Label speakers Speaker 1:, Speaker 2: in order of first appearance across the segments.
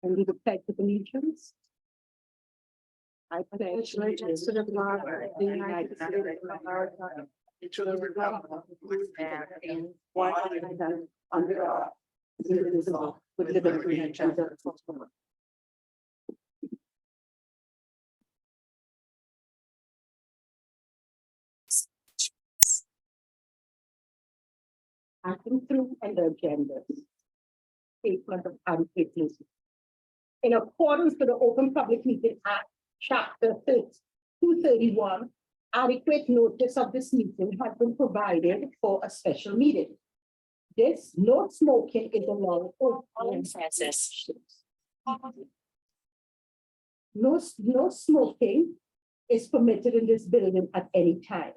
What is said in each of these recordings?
Speaker 1: And we would pledge of allegiance. I pledge
Speaker 2: allegiance to the flag of the United States of America, to the republic which stands one nation under God, indivisible, with liberty and justice for all.
Speaker 1: Acting through and the agendas. Statement of adequate notice. In accordance with the Open Public Meeting Act, Chapter 231, adequate notice of this meeting has been provided for a special meeting. This no smoking is allowed.
Speaker 2: Francis.
Speaker 1: No smoking is permitted in this building at any time.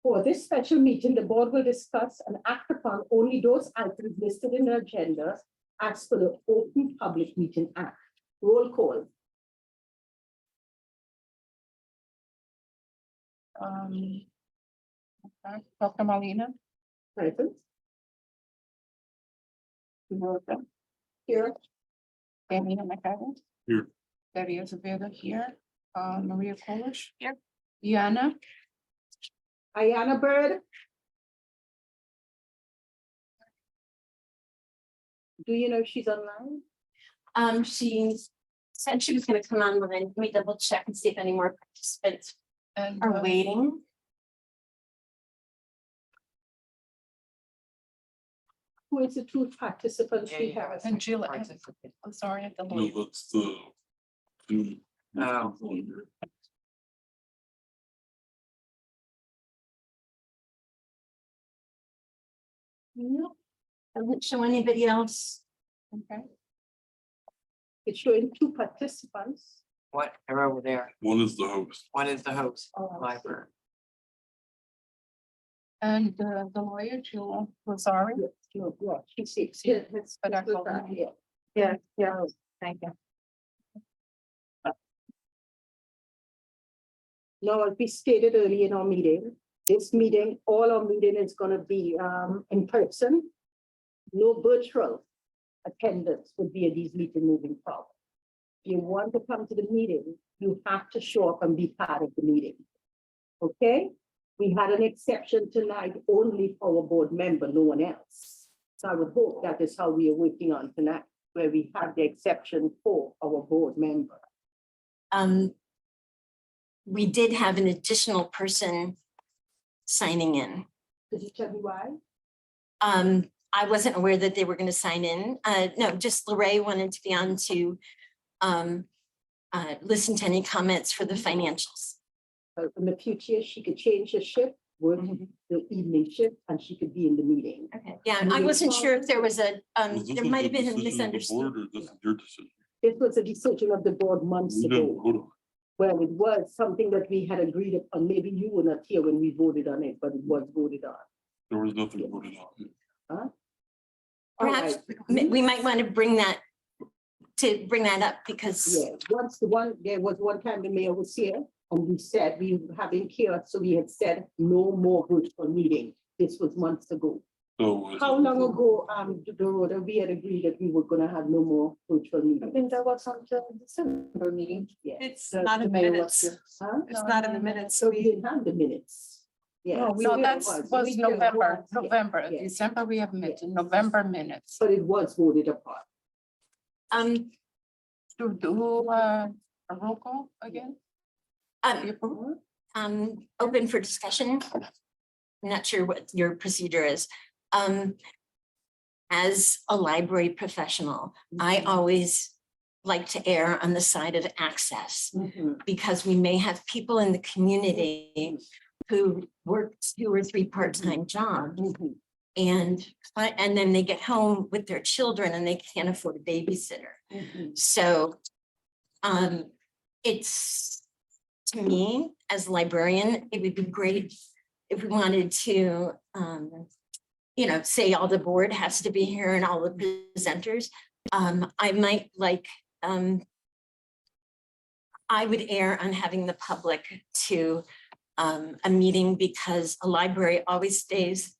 Speaker 1: For this special meeting, the board will discuss and act upon only those items listed in the agenda as per the Open Public Meeting Act. Roll call.
Speaker 2: Okay. Dr. Molina.
Speaker 1: Present.
Speaker 2: Here. Danita McAdams.
Speaker 3: Here.
Speaker 2: Debbie Azevedo here. Maria Polish. Here. Diana.
Speaker 1: Ayana Bird. Do you know if she's online?
Speaker 4: She said she was gonna come online. Let me double check and see if any more participants
Speaker 2: And
Speaker 4: are waiting.
Speaker 1: Who is the two participants we have?
Speaker 2: and Jill. I'm sorry, at the
Speaker 3: No,
Speaker 2: lawyer.
Speaker 3: that's the. two-
Speaker 4: No, doesn't show anybody else.
Speaker 2: Okay.
Speaker 1: It's showing two participants.
Speaker 5: What, they're over there.
Speaker 3: One is the host.
Speaker 5: One is the host,
Speaker 1: Oh,
Speaker 5: library.
Speaker 2: And the lawyer, Jill Lazari.
Speaker 1: Yeah, she sees. Yeah, it's-
Speaker 2: But I
Speaker 1: it's with
Speaker 2: called
Speaker 1: that,
Speaker 2: her.
Speaker 1: yeah.
Speaker 2: Yeah, thank you.
Speaker 1: Now, as we stated earlier in our meeting, this meeting, all our meeting is gonna be in person. No virtual attendance would be at these meetings moving forward. If you want to come to the meeting, you have to show up and be part of the meeting. Okay? We had an exception tonight only for a board member, no one else. So I would hope that is how we are working on tonight, where we have the exception for our board member.
Speaker 4: We did have an additional person signing in.
Speaker 1: Could you tell me why?
Speaker 4: I wasn't aware that they were going to sign in. No, just Lorraine wanted to be on to listen to any comments for the financials.
Speaker 1: In the future, she could change her shift, work the evening shift, and she could be in the meeting.
Speaker 4: Okay, yeah, I wasn't sure if there was a,
Speaker 3: Was this
Speaker 4: there
Speaker 3: a
Speaker 4: might have been a
Speaker 3: decision of the
Speaker 4: misunderstanding.
Speaker 3: board, or this is your decision?
Speaker 1: This was a decision of the board months
Speaker 3: We didn't
Speaker 1: ago,
Speaker 3: vote on
Speaker 1: where it was something that we had agreed upon. Maybe you were not here when we voted on it, but it was voted on.
Speaker 3: it. There was nothing voted on.
Speaker 1: All
Speaker 4: Perhaps
Speaker 1: right.
Speaker 4: we might want to bring that up because
Speaker 1: Yeah, there was one time the mayor was here, and we said we were having chaos, so we had said no more virtual meeting. This was months ago.
Speaker 3: So.
Speaker 1: How long ago, Dorota, we had agreed that we were gonna have no more virtual
Speaker 2: I
Speaker 1: meetings?
Speaker 2: think that was on the December meeting.
Speaker 1: Yeah.
Speaker 6: It's
Speaker 2: The-
Speaker 6: not
Speaker 2: the
Speaker 6: in
Speaker 2: mayor
Speaker 6: minutes.
Speaker 2: was here.
Speaker 1: Huh?
Speaker 6: It's not in the minutes.
Speaker 1: So we didn't have the minutes. Yeah.
Speaker 2: No,
Speaker 1: we did,
Speaker 2: that
Speaker 1: it
Speaker 2: was
Speaker 1: We did, it
Speaker 2: November,
Speaker 1: yeah,
Speaker 2: November,
Speaker 1: yeah.
Speaker 2: December, we have met, November minutes.
Speaker 1: But it was voted upon.
Speaker 2: Do a roll call again?
Speaker 4: open for discussion. I'm not sure what your procedure is. As a library professional, I always like to err on the side of access
Speaker 1: Mhm.
Speaker 4: because we may have people in the community who work 2 or 3 part-time jobs
Speaker 1: Mhm.
Speaker 4: and then they get home with their children and they can't afford a babysitter.
Speaker 1: Mhm.
Speaker 4: So it's, to me, as a librarian, it would be great if we wanted to, say all the board has to be here and all the presenters. I might like, I would err on having the public to a meeting because a library always goes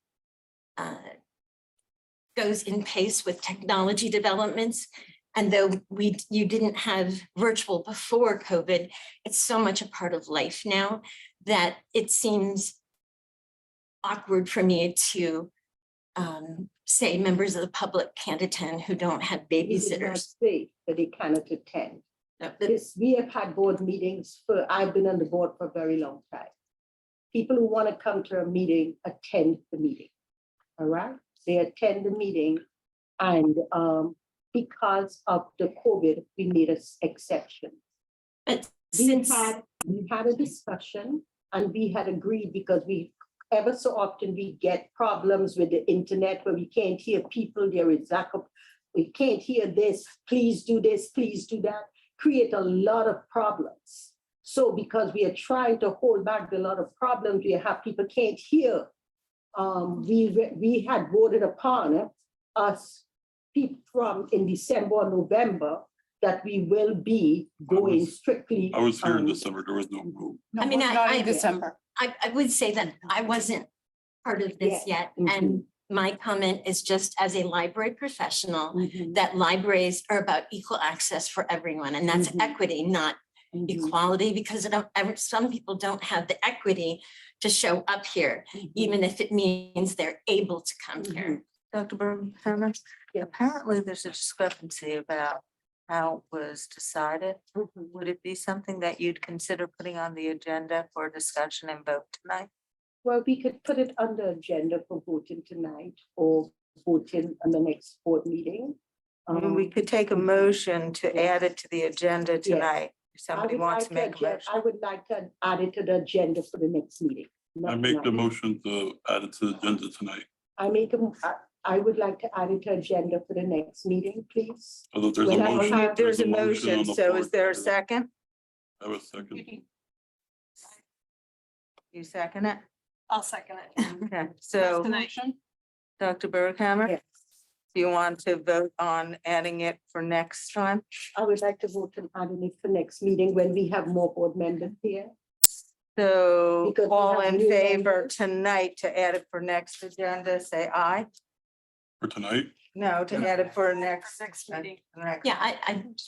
Speaker 4: in pace with technology developments. And though you didn't have virtual before COVID, it's so much a part of life now that it seems awkward for me to say members of the public can't attend who don't have
Speaker 1: We did not
Speaker 4: babysitters.
Speaker 1: say that they cannot attend.
Speaker 4: No,
Speaker 1: Because we have had board meetings I've been on the board for a very long time. People who want to come to a meeting, attend the meeting. All right, they attend the meeting and because of the COVID, we made an exception.
Speaker 4: But
Speaker 1: We
Speaker 4: since,
Speaker 1: had a discussion and we had agreed because ever so often we get problems with the internet where we can't hear people, there is backup. We can't hear this, please do this, please do that, create a lot of problems. So because we are trying to hold back a lot of problems, we have people can't hear. We had voted upon us people from in December or November that we will be going strictly.
Speaker 3: I was here in December, there was no vote.
Speaker 4: I mean,
Speaker 2: Not in December.
Speaker 4: I would say that I wasn't part of this yet. And my comment is just as a library professional,
Speaker 1: Mhm,
Speaker 4: that libraries are about equal access for everyone. And that's
Speaker 1: Mhm.
Speaker 4: equity, not
Speaker 1: mhm,
Speaker 4: equality, because some people don't have the equity to show up here,
Speaker 1: mhm,
Speaker 4: even if it means they're able to come here.
Speaker 5: Dr. Berghammer,
Speaker 1: yes,
Speaker 5: apparently there's a discrepancy about how it was decided.
Speaker 1: mhm.
Speaker 5: Would it be something that you'd consider putting on the agenda for discussion and vote tonight?
Speaker 1: Well, we could put it on the agenda for voting tonight or voting on the next board meeting.
Speaker 5: I mean, we could take a motion to add it to the agenda tonight. If somebody wants to make a motion.
Speaker 1: I would like to add it to the agenda for the next meeting.
Speaker 3: I
Speaker 1: not
Speaker 3: make the
Speaker 1: tonight.
Speaker 3: motion to add it to the agenda tonight.
Speaker 1: I would like to add it to agenda for the next meeting, please.
Speaker 3: Although there's a
Speaker 1: When I
Speaker 3: motion.
Speaker 1: have-
Speaker 5: There's a
Speaker 3: on
Speaker 5: motion,
Speaker 3: the
Speaker 5: so
Speaker 3: floor.
Speaker 5: is there a second?
Speaker 3: I have a second.
Speaker 5: You second it?
Speaker 2: I'll second it.
Speaker 5: Okay, so
Speaker 2: Motion?
Speaker 5: Dr. Berghammer,
Speaker 1: Yes,
Speaker 5: do you want to vote on adding it for next time?
Speaker 1: I would like to vote on adding it for next meeting when we have more board members here.
Speaker 5: So
Speaker 1: Because we
Speaker 5: all
Speaker 1: have
Speaker 5: in
Speaker 1: new
Speaker 5: favor
Speaker 1: members.
Speaker 5: tonight to add it for next agenda, say aye.
Speaker 3: For tonight,
Speaker 5: No, to add it for next.
Speaker 2: Next meeting.
Speaker 5: next-
Speaker 4: Yeah,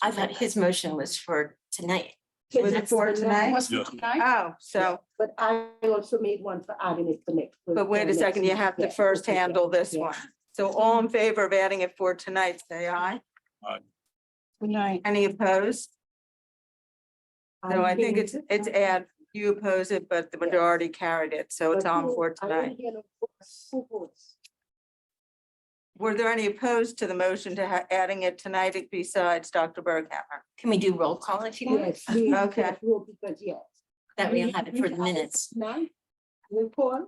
Speaker 4: I thought his motion was for tonight.
Speaker 5: Was it for tonight?
Speaker 2: Was
Speaker 3: Yeah.
Speaker 2: it tonight?
Speaker 5: Oh, so,
Speaker 1: But I also made one for adding it for next.
Speaker 5: but wait a second, you have to
Speaker 1: Yeah,
Speaker 5: first
Speaker 1: okay, yeah,
Speaker 5: handle this
Speaker 1: yeah.
Speaker 5: one. So all in favor of adding it for tonight, say aye.
Speaker 2: Good night.
Speaker 5: Any opposed? No, I think
Speaker 1: didn't-
Speaker 5: it's add, you oppose it, but the majority carried it, so it's
Speaker 1: but
Speaker 5: on
Speaker 1: who-
Speaker 5: for
Speaker 1: I didn't
Speaker 5: tonight.
Speaker 1: hear no votes. Who votes?
Speaker 5: Were there any opposed to the motion to adding it tonight besides Dr. Berghammer?
Speaker 4: Can we do roll call if you want?
Speaker 1: Yes, we,
Speaker 5: Okay.
Speaker 1: yes, well, because yes.
Speaker 4: That way I'll have it for the minutes.
Speaker 1: None? Roll call?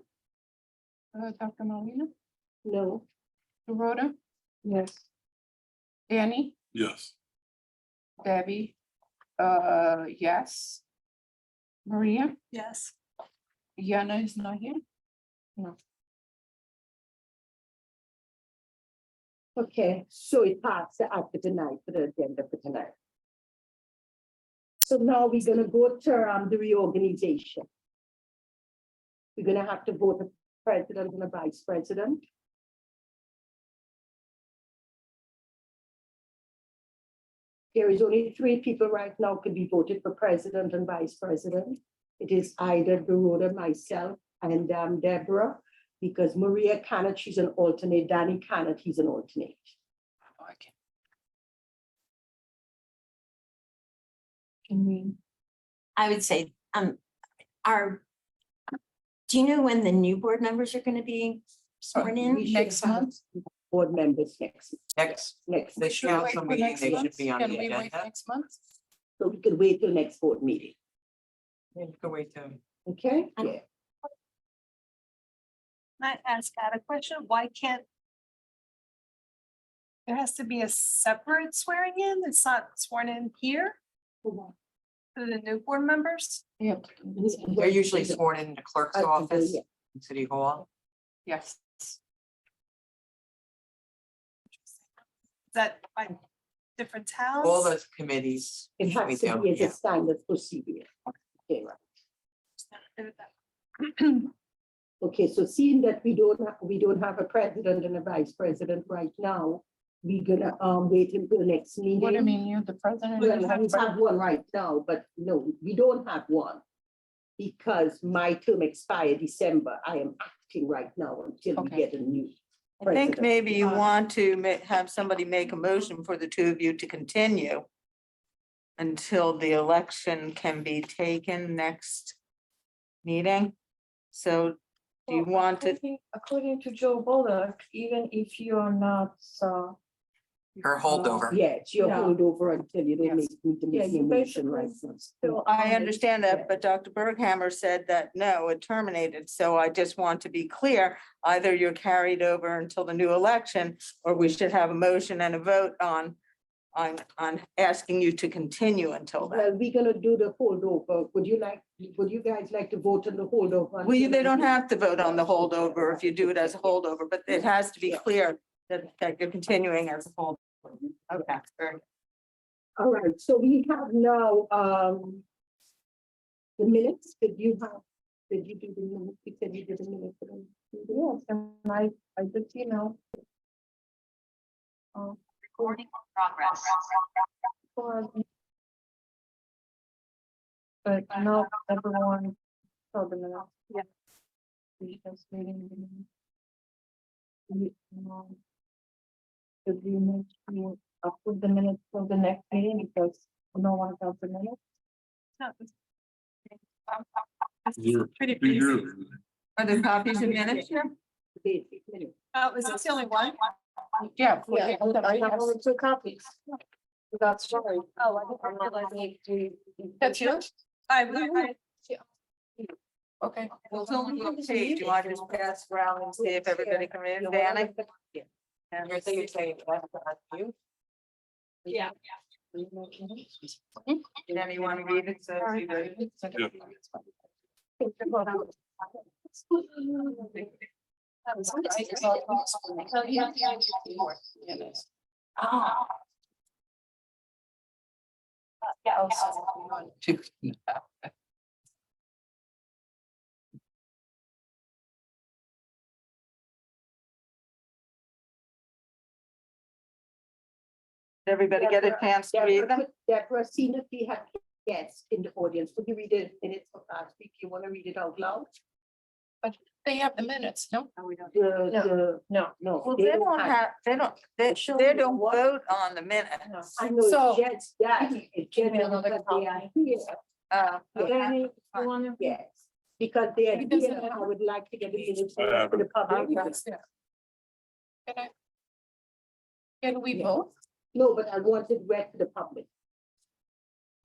Speaker 2: Dr. Molina,
Speaker 1: No.
Speaker 2: Dorota,
Speaker 1: Yes.
Speaker 2: Danny,
Speaker 3: yes.
Speaker 2: Debbie, yes. Maria? Yes. Yana is not here?
Speaker 1: Okay, so it passed after tonight for the agenda for tonight. So now we're gonna go to the reorganization. We're gonna have to vote a president and a vice president. There is only 3 people right now could be voted for president and vice president. It is either Dorota, myself, and Deborah, because Maria cannot, she's an alternate, Danny cannot, he's an alternate.
Speaker 2: Okay. Can we?
Speaker 4: I would say, do you know when the new board members are gonna be sworn
Speaker 1: We
Speaker 4: in?
Speaker 1: should
Speaker 2: Next
Speaker 1: have
Speaker 2: month?
Speaker 1: Board members next.
Speaker 5: Next.
Speaker 1: Next,
Speaker 2: Should we wait
Speaker 5: council
Speaker 2: for
Speaker 5: meeting,
Speaker 2: next
Speaker 5: they should
Speaker 2: month?
Speaker 5: be on
Speaker 2: Can
Speaker 5: the
Speaker 2: we wait
Speaker 5: agenda.
Speaker 2: next month?
Speaker 1: so we could wait till next board meeting,
Speaker 5: Go wait till.
Speaker 1: okay?
Speaker 4: Um,
Speaker 1: Yeah.
Speaker 6: Might ask Kat a question, why can't? There has to be a separate swearing in, it's not sworn in here for the new board members?
Speaker 2: Yeah.
Speaker 5: They're usually sworn in the clerk's
Speaker 1: I can do,
Speaker 5: office
Speaker 1: yeah.
Speaker 5: in City Hall.
Speaker 2: Yes.
Speaker 6: Is that by different towns?
Speaker 5: All those committees.
Speaker 1: It
Speaker 5: we
Speaker 1: has to
Speaker 5: do,
Speaker 1: be as
Speaker 5: yeah.
Speaker 1: a standard procedure. Okay, right. Okay, so seeing that we don't have a president and a vice president right now, we're gonna, wait until next meeting.
Speaker 6: What do you mean, you, the president?
Speaker 1: Well, we have one right now, but no, we don't have one. Because my term expired December, I am acting right now until we
Speaker 6: Okay.
Speaker 1: get a new.
Speaker 5: I think
Speaker 1: president.
Speaker 5: maybe you want to have somebody make a motion for the two of you to continue until the election can be taken next meeting. So do you want to,
Speaker 7: According to Joe Bullock, even if you're not,
Speaker 8: Her holdover.
Speaker 1: Yeah, it's your
Speaker 7: Yeah.
Speaker 1: holdover until you don't make, need to
Speaker 7: Yeah,
Speaker 1: make
Speaker 7: you
Speaker 1: a motion right
Speaker 7: basically
Speaker 1: now.
Speaker 7: still.
Speaker 5: I understand that, but Dr. Berghammer said that no, it terminated. So I just want to be clear, either you're carried over until the new election, or we should have a motion and a vote on asking you to continue until then.
Speaker 1: Well, we're gonna do the holdover. Would you guys like to vote on the holdover?
Speaker 5: Well, they don't have to vote on the holdover if you do it as a holdover, but it has to be clear that you're continuing as a holdover. Okay. very good.
Speaker 1: All right, so we have now, the minutes. Did you do the minutes? You said you did the minutes.
Speaker 7: Yes, and I did, you know.
Speaker 2: Recording in progress.
Speaker 7: But not everyone saw the minutes. Yeah. We just reading the minutes. Should we make you approve the minutes for the next meeting because no one got the minutes?
Speaker 6: Pretty
Speaker 3: Be
Speaker 6: easy.
Speaker 3: here.
Speaker 5: Are there copies of minutes here?
Speaker 1: Basic minutes.
Speaker 6: Is this the only one?
Speaker 7: Yeah.
Speaker 6: Yeah,
Speaker 7: I have only 2 copies. That's right.
Speaker 6: Oh, I didn't realize that's yours?
Speaker 7: Okay.
Speaker 5: Well, it's only one page. You want to just pass around and see if everybody can read it, Danny? And
Speaker 8: You're saying that's you?
Speaker 6: Yeah.
Speaker 5: Danny, you want to read it? So you read it? Did everybody get a chance to read them?
Speaker 1: Deborah, seen if we have guests in the audience. Would you read it in its last week? You want to read it out loud?
Speaker 6: They have the minutes, no?
Speaker 7: No.
Speaker 1: No.
Speaker 5: Well, they don't have, they don't vote on the minutes.
Speaker 1: I know
Speaker 6: So-
Speaker 1: it's just that. It's just
Speaker 6: me another
Speaker 1: because they are here.
Speaker 7: Danny, you wanna?
Speaker 1: Yes, because they are
Speaker 6: He doesn't
Speaker 1: here. I would like to get the minutes
Speaker 3: I have
Speaker 1: for the public.
Speaker 6: Can we vote?
Speaker 1: No, but I want it read to the public.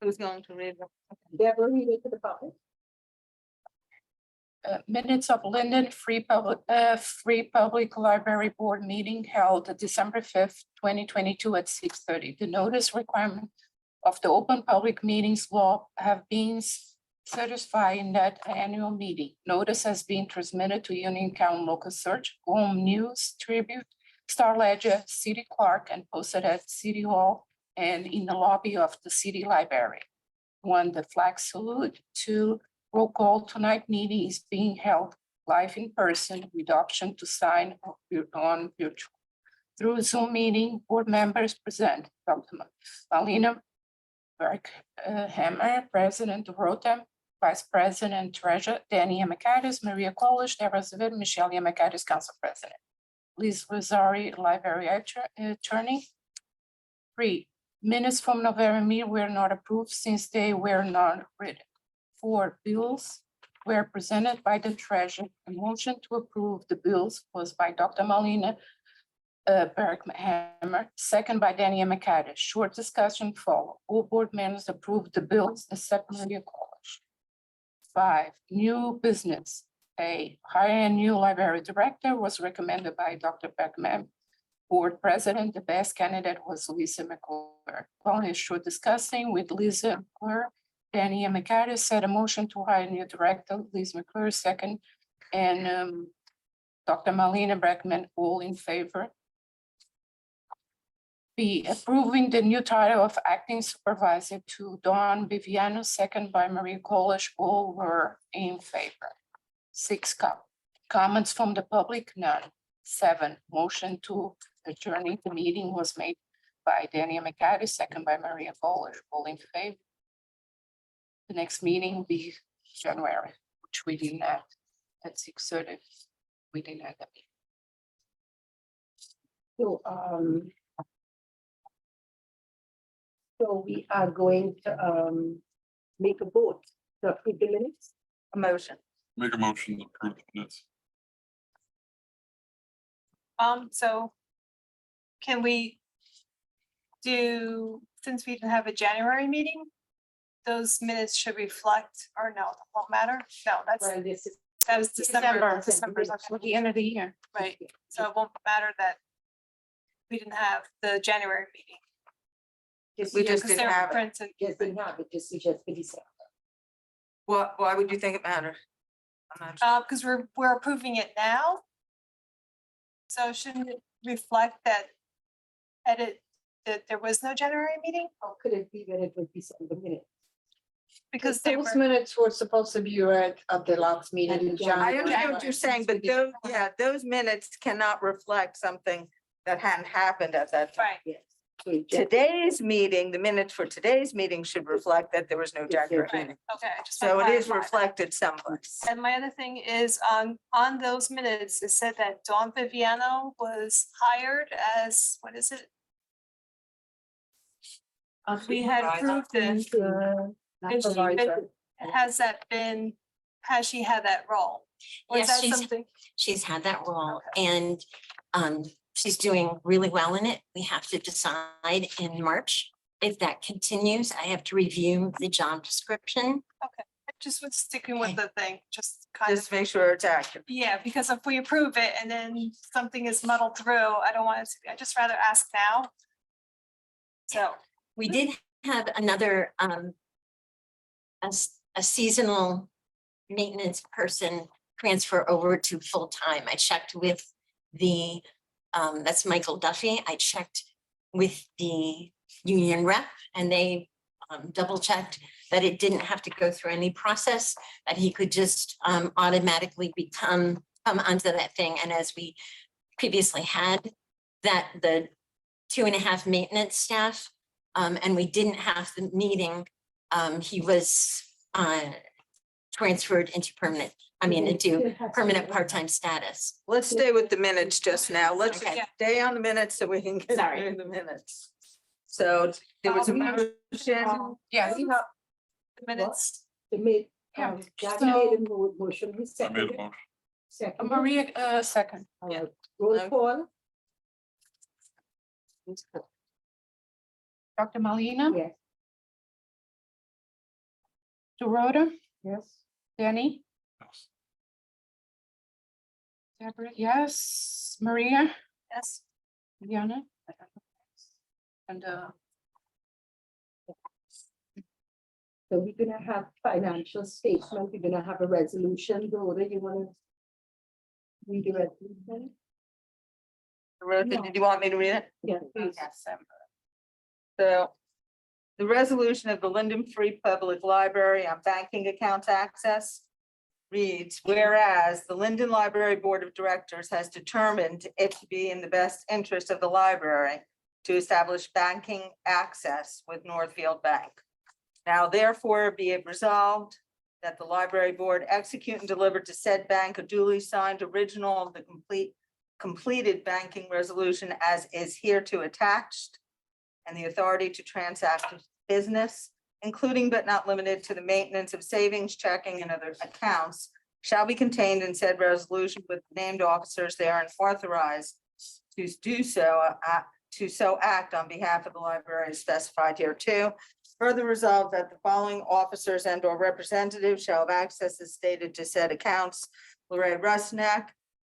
Speaker 5: Who's going to read them?
Speaker 1: Deborah, read it to the public.
Speaker 6: Minutes of Linden Free Public Library Board meeting held December 5th, 2022 at 6:30. The notice requirement of the Open Public Meetings Law have been satisfied in that annual meeting. Notice has been transmitted to Uniontown Local Search, Home News, Tribute, Star Ledger, City Clerk, and posted at City Hall and in the lobby of the City Library. 1, the flag salute. 2, roll call. Tonight meeting is being held live in person with option to sign on virtual. Through Zoom meeting, board members present Dr. Malina Berghammer, President of Rotem, Vice President, Treasurer Danny Yamakatis, Maria Kolish, Deborah Zvid, Michelle Yamakatis, Council President. Liz Rosari, Library Attorney. 3, minutes from November meeting were not approved since they were not written. 4, bills were presented by the treasurer. A motion to approve the bills was by Dr. Malina Berghammer, second by Danny Yamakatis. Short discussion followed. All board members approved the bills except Maria Kolish. 5, new business. A hire a new library director was recommended by Dr. Beckman. Board president, the best candidate was Lisa McClure. Following a short discussing with Lisa McClure, Danny Yamakatis said a motion to hire a new director, Lisa McClure second, and Dr. Malina Beckman, all in favor. B, approving the new title of acting supervisor to Dawn Viviano, second by Maria Kolish, all were in favor. 6, comments from the public, none. 7, motion to adjourning the meeting was made by Daniel McCarty, second by Maria Polish, all in favor. The next meeting will be January, which we didn't have at 6:30. We didn't have that.
Speaker 1: So, so we are going to, make a vote to approve the minutes.
Speaker 5: A motion.
Speaker 3: Make a motion to approve the minutes.
Speaker 2: So can we do, since we didn't have a January meeting, those minutes should reflect, or no, it won't matter? No, that's,
Speaker 1: Well, this is.
Speaker 2: that was December.
Speaker 6: December, for the end of the year.
Speaker 2: Right, so it won't matter that we didn't have the January meeting.
Speaker 5: We just
Speaker 2: Because
Speaker 5: didn't
Speaker 2: they were
Speaker 5: have it.
Speaker 2: printed.
Speaker 1: Just didn't have it, just for December.
Speaker 5: Why would you think it mattered? I'm not sure.
Speaker 2: Because we're approving it now. So shouldn't it reflect that that there was no January meeting?
Speaker 1: How could it be that it was December minutes?
Speaker 2: Because they
Speaker 7: Those
Speaker 2: were,
Speaker 7: minutes were supposed to be read at the last meeting in
Speaker 1: I
Speaker 5: I
Speaker 7: January.
Speaker 5: understand what you're saying, but those minutes cannot reflect something that hadn't happened at that time.
Speaker 2: right,
Speaker 1: Yes. So it just-
Speaker 5: Today's meeting, the minutes for today's meeting should reflect that there was no January meeting.
Speaker 2: okay. I just
Speaker 5: So
Speaker 2: wanna
Speaker 5: it is
Speaker 2: clarify that.
Speaker 5: reflected someplace.
Speaker 2: And my other thing is, on those minutes, it said that Dawn Viviano was hired as, what is it? We had approved it. Is she been- Has that been, has she had that role? Or is
Speaker 4: Yes,
Speaker 2: that something?
Speaker 4: she's had that role and she's doing really well in it. We have to decide in March if that continues. I have to review the job description.
Speaker 2: I just was sticking with the thing, just kind of.
Speaker 5: Just make sure it's accurate.
Speaker 2: Yeah, because if we approve it and then something is muddled through, I don't want to, I just rather ask now. So,
Speaker 4: We did have another a seasonal maintenance person transfer over to full-time. I checked with the that's Michael Duffy. I checked with the union rep and they double checked that it didn't have to go through any process, that he could just automatically come onto that thing. And as we previously had that, the 2.5 maintenance staff, and we didn't have the meeting, he was transferred into into permanent part-time status.
Speaker 5: Let's stay with the minutes just now. Let's
Speaker 4: Okay.
Speaker 5: stay on the minutes so we can get
Speaker 4: Sorry.
Speaker 5: through the minutes. So there was a motion.
Speaker 6: Yes.
Speaker 1: We have
Speaker 2: the minutes,
Speaker 1: to make,
Speaker 6: Yeah,
Speaker 1: Jackie
Speaker 6: so-
Speaker 1: made a motion, we
Speaker 3: I made
Speaker 1: seconded.
Speaker 3: a motion.
Speaker 1: Second.
Speaker 6: Maria, second.
Speaker 1: All right, roll
Speaker 5: Okay.
Speaker 1: call.
Speaker 6: Dr. Malina,
Speaker 1: Yes.
Speaker 6: Dorota,
Speaker 1: Yes.
Speaker 6: Danny,
Speaker 3: Yes.
Speaker 6: Deborah, yes, Maria,
Speaker 2: yes,
Speaker 6: Diana. And
Speaker 1: So we're gonna have financial statement, we're gonna have a resolution, Dora, you wanna read the resolution?
Speaker 5: Rotha, did you want me to read it?
Speaker 1: Yeah, please.
Speaker 5: So the resolution of the Linden Free Public Library on banking account access reads, whereas the Linden Library Board of Directors has determined it to be in the best interest of the library to establish banking access with Northfield Bank. Now therefore be it resolved that the library board execute and deliver to said bank a duly signed original of the completed banking resolution as is hereto attached, and the authority to transact business, including but not limited to the maintenance of savings, checking, and other accounts, shall be contained in said resolution with named officers therein authorized to do so, to so act on behalf of the library as specified here too. Further resolved that the following officers and or representatives shall have access as stated to said accounts: Lorraine Rusnak,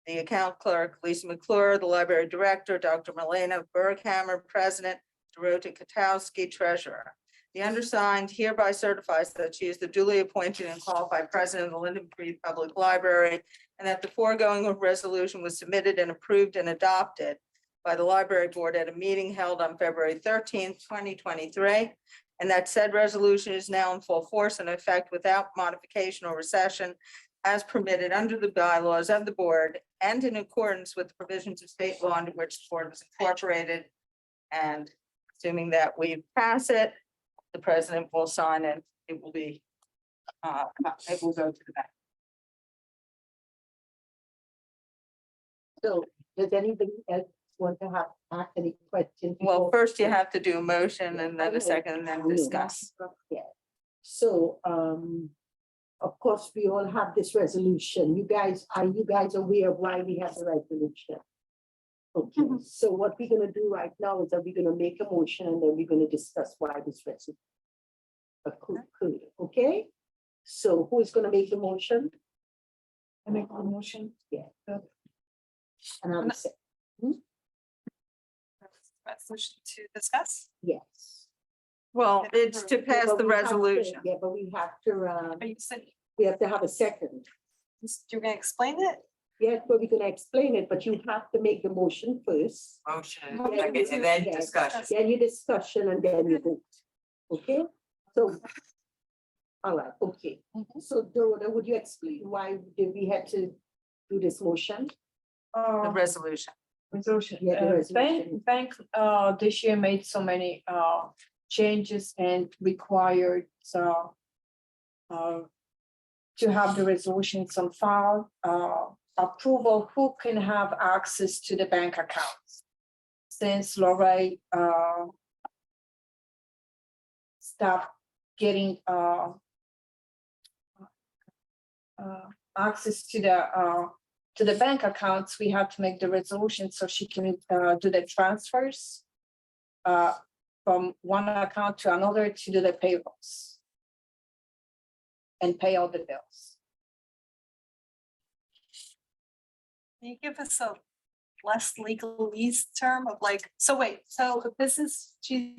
Speaker 5: the account clerk, Lisa McClure, the library director, Dr. Milena Berghammer, president, Dorota Katowski, treasurer. The undersigned hereby certifies that she is the duly appointed and qualified president of the Linden Free Public Library, and that the foregoing resolution was submitted and approved and adopted by the library board at a meeting held on February 13th, 2023. And that said resolution is now in full force and effect without modification or recession. as permitted under the bylaws of the board and in accordance with the provisions of state law under which the board was incorporated. And assuming that we pass it, the president will sign and it will be, it will go to the bank.
Speaker 1: So does anybody else want to ask any questions?
Speaker 5: Well,
Speaker 1: before-
Speaker 5: first you have to do a motion and then a second and then discuss.
Speaker 1: Yeah. So, of course, we all have this resolution. Are you guys aware of why we have the resolution? Okay, so what we're gonna do right now is that we're gonna make a motion and then we're gonna discuss why this resolution occurred, okay? So who is gonna make the motion?
Speaker 7: I make the motion.
Speaker 1: Yeah. And I'm saying,
Speaker 2: Resolution to discuss.
Speaker 1: yes.
Speaker 5: Well, it's to pass
Speaker 1: But
Speaker 5: the
Speaker 1: we have to-
Speaker 5: resolution.
Speaker 1: Yeah, but we have to,
Speaker 2: Are you saying,
Speaker 1: we have to have a second.
Speaker 2: you're gonna explain it?
Speaker 1: Yes, but we're gonna explain it, but you have to make the motion first.
Speaker 8: Motion,
Speaker 2: Motion
Speaker 8: second, and then
Speaker 1: Yes.
Speaker 8: discussion.
Speaker 1: Then you discussion and then you vote. Okay, so. All right, okay. So Dorota, would you explain why did we had to do this motion?
Speaker 5: The resolution.
Speaker 7: Resolution.
Speaker 1: Yeah, the resolution.
Speaker 7: Bank, this year made so many, changes and required, to have the resolutions on file, approval, who can have access to the bank accounts. Since Lorraine, stopped getting, access to the bank accounts, we have to make the resolution so she can do the transfers from one account to another to do the payrolls and pay all the bills.
Speaker 2: Can you give us a less legalese term of like, so wait, so the business, she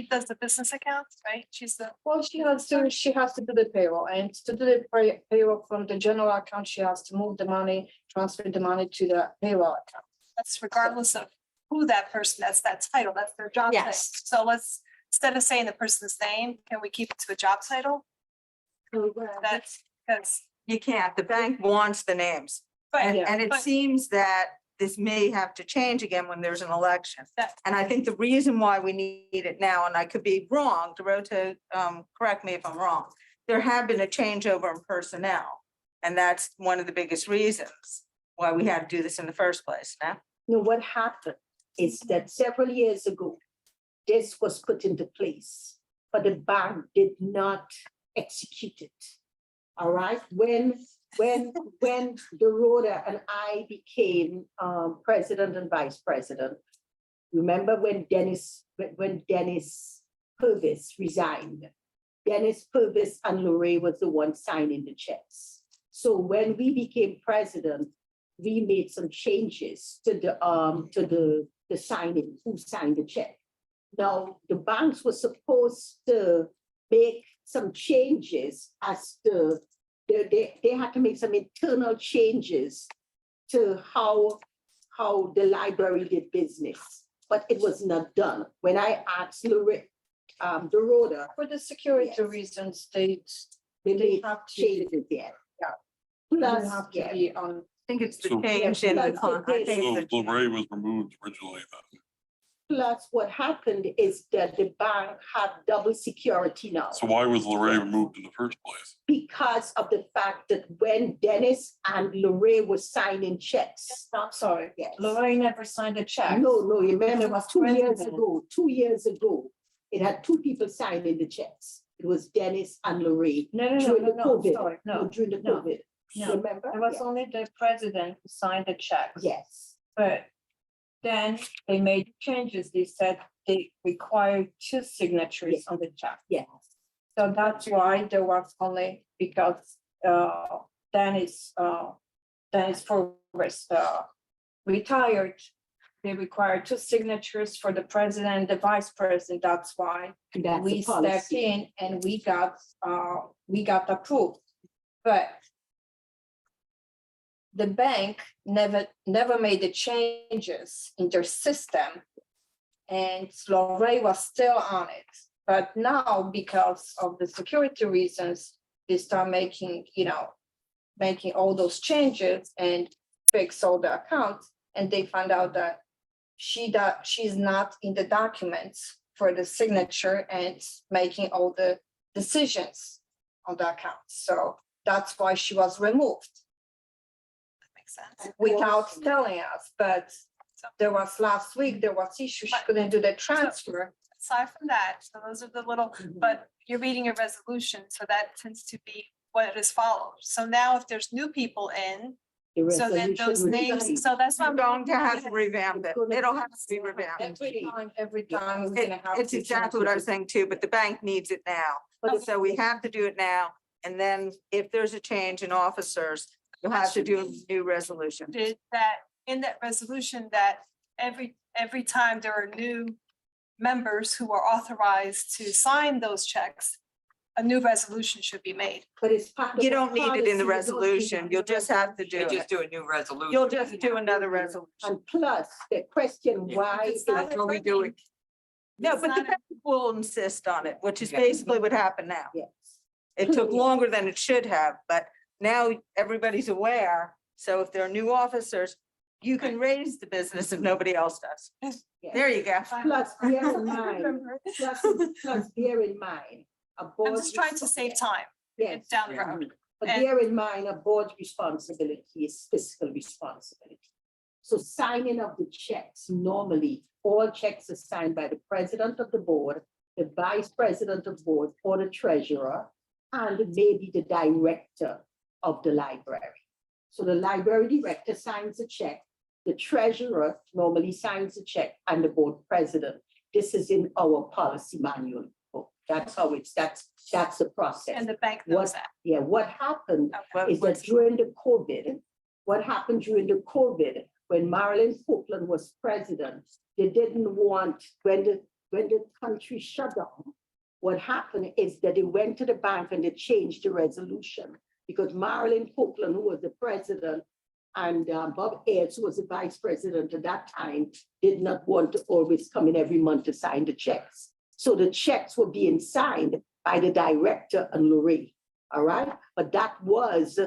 Speaker 2: does the business accounts, right? She's the,
Speaker 7: Well, she has to do the payroll, and to do the payroll from the general account, she has to move the money, transfer the money to the payroll account.
Speaker 2: that's regardless of who that person, that's that title, that's their job title.
Speaker 4: Yes.
Speaker 2: So let's, instead of saying the person's name, can we keep it to a job title? That's because,
Speaker 5: You can't, the bank wants the names. And,
Speaker 2: but,
Speaker 5: and it
Speaker 2: but
Speaker 5: seems that this may have to change again when there's an election.
Speaker 2: that,
Speaker 5: And I think the reason why we need it now, and I could be wrong, Dorota, correct me if I'm wrong, there have been a changeover in personnel. And that's one of the biggest reasons why we had to do this in the first place, now.
Speaker 1: No, what happened is that several years ago, this was put into place, but the bank did not execute it. All right, when Dorota and I became president and vice president, remember when Dennis Purvis resigned? Dennis Purvis and Lorraine was the one signing the checks. So when we became president, we made some changes to the signing, who signed the check. Now, the banks were supposed to make some changes as to, they had to make some internal changes to how the library did business, but it was not done. When I asked Dorota,
Speaker 7: For the security
Speaker 1: Yes.
Speaker 7: reasons, they
Speaker 1: they
Speaker 7: have to,
Speaker 1: changes there.
Speaker 7: Yeah.
Speaker 1: Plus,
Speaker 7: have to
Speaker 1: yeah,
Speaker 7: be on.
Speaker 5: I think it's the
Speaker 3: So-
Speaker 5: change in the,
Speaker 1: Yeah,
Speaker 5: con- I think
Speaker 3: So
Speaker 5: it's the-
Speaker 3: Lorraine was removed originally then.
Speaker 1: plus what happened is that the bank had double security now.
Speaker 3: So why was Lorraine removed in the first place?
Speaker 1: Because of the fact that when Dennis and Lorraine were signing checks.
Speaker 7: I'm sorry,
Speaker 1: Yes.
Speaker 7: Lorraine never signed a check.
Speaker 1: No, remember,
Speaker 7: It was
Speaker 1: 2 years
Speaker 7: president.
Speaker 1: ago, 2 years ago, it had two people signing the checks. It was Dennis and Lorraine.
Speaker 7: No,
Speaker 1: During the COVID.
Speaker 7: sorry, no.
Speaker 1: During the
Speaker 7: no,
Speaker 1: COVID,
Speaker 7: no.
Speaker 1: remember?
Speaker 7: It was
Speaker 1: Yeah.
Speaker 7: only the president who signed the checks.
Speaker 1: Yes,
Speaker 7: But then they made changes. They said they required 2 signatures on the check.
Speaker 1: yes.
Speaker 7: So that's why there was only because Dennis Forrest retired. They required 2 signatures for the president, the vice president. That's why
Speaker 1: And that's
Speaker 7: we
Speaker 1: the
Speaker 7: stepped
Speaker 1: policy.
Speaker 7: in and we got approved. But the bank never made the changes in their system. And Lorraine was still on it. But now, because of the security reasons, they start making, making all those changes and fix all the accounts, and they found out that she's not in the documents for the signature and making all the decisions on the account. So that's why she was removed
Speaker 2: Makes sense.
Speaker 7: without telling us, but there was last week, there was issue, she couldn't do the transfer.
Speaker 9: Aside from that, so those are the little, but you're reading a resolution, so that tends to be what is followed. So now if there's new people in,
Speaker 1: The
Speaker 9: so then
Speaker 1: resolution
Speaker 9: those
Speaker 1: will
Speaker 9: names,
Speaker 1: be-
Speaker 9: so that's what
Speaker 5: I'm
Speaker 9: I'm
Speaker 5: going to have to revamp it. It'll have to be revamped.
Speaker 7: Every time we're gonna have.
Speaker 5: It's
Speaker 7: to
Speaker 5: exactly what I was saying too, but the bank needs it now.
Speaker 1: But
Speaker 5: So we have to do it now. And then if there's a change in officers, you'll have to do a new resolution.
Speaker 9: did that, in that resolution, that every time there are new members who are authorized to sign those checks, a new resolution should be made.
Speaker 1: But it's part of.
Speaker 5: You
Speaker 1: the
Speaker 5: don't need it in the
Speaker 1: policy, you don't need it
Speaker 5: resolution.
Speaker 1: in
Speaker 5: You'll
Speaker 1: the
Speaker 5: just have to do
Speaker 8: You
Speaker 5: it.
Speaker 8: just do a new resolution.
Speaker 5: You'll just do another resolution.
Speaker 1: And plus, the question why.
Speaker 9: It's not
Speaker 5: That's what we do it. No,
Speaker 9: It's
Speaker 5: but the
Speaker 9: not a-
Speaker 5: bank will insist on it, which is basically what happened now.
Speaker 1: Yes.
Speaker 5: It took longer than it should have, but now everybody's aware. So if there are new officers, you can raise the business if nobody else does.
Speaker 1: Yes.
Speaker 5: There you go.
Speaker 1: Plus, bear in mind, plus bear in mind, a board.
Speaker 9: I'm just trying to save time
Speaker 1: Yes.
Speaker 9: down the road.
Speaker 1: But
Speaker 9: And-
Speaker 1: bear in mind, a board's responsibility is fiscal responsibility. So signing of the checks, normally, all checks are signed by the president of the board, the vice president of the board, or the treasurer, and maybe the director of the library. So the library director signs a check, the treasurer normally signs a check, and the board president. This is in our policy manual book. That's how that's the process.
Speaker 9: And the bank
Speaker 1: What-
Speaker 9: knows that.
Speaker 1: Yeah, what happened
Speaker 9: Okay.
Speaker 1: is that during the COVID, what happened during the COVID, when Marilyn Copeland was president, they didn't want, when the country shut down, what happened is that they went to the bank and they changed the resolution. Because Marilyn Copeland, who was the president, and Bob Ayers, who was the vice president at that time, did not want to always come in every month to sign the checks. So the checks were being signed by the director and Lorraine, all right? But that was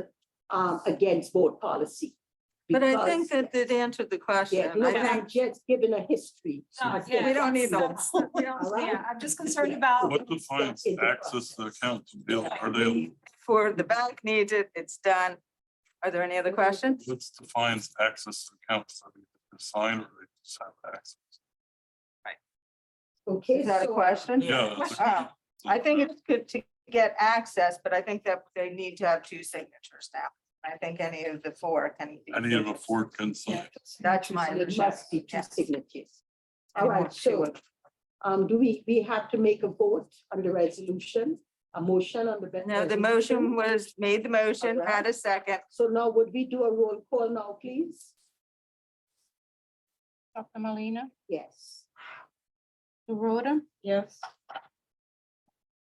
Speaker 1: against board policy.
Speaker 5: But I think
Speaker 1: because-
Speaker 5: that answered the question.
Speaker 1: Yeah, no,
Speaker 5: I
Speaker 1: but
Speaker 5: think
Speaker 1: I'm just giving a history.
Speaker 9: No,
Speaker 1: I
Speaker 9: yeah,
Speaker 1: said
Speaker 5: we don't need the
Speaker 1: that's-
Speaker 5: whole.
Speaker 1: All right?
Speaker 9: Yeah, I'm just concerned about,
Speaker 3: What defines
Speaker 1: That is the
Speaker 3: access to the
Speaker 1: process.
Speaker 3: account? Are they,
Speaker 5: For the bank needs it, it's done. Are there any other questions?
Speaker 3: what defines access to accounts? Are they sign or they just have access?
Speaker 1: Okay.
Speaker 5: Is that a
Speaker 1: so-
Speaker 5: question?
Speaker 3: Yeah, that's a-
Speaker 5: Oh, I think it's good to get access, but I think that they need to have two signatures now. I think any of the four can. be
Speaker 3: any of the
Speaker 5: signatures.
Speaker 3: four can sign.
Speaker 5: That's my
Speaker 1: And it must be two
Speaker 5: understanding.
Speaker 1: signatures. All right, so, do we have to make a vote on the resolution, a motion on the?
Speaker 5: No, the motion was, made the motion, had a second.
Speaker 1: So now would we do a roll call now, please?
Speaker 6: Dr. Molina,
Speaker 1: Yes.
Speaker 6: Dorota,
Speaker 7: Yes.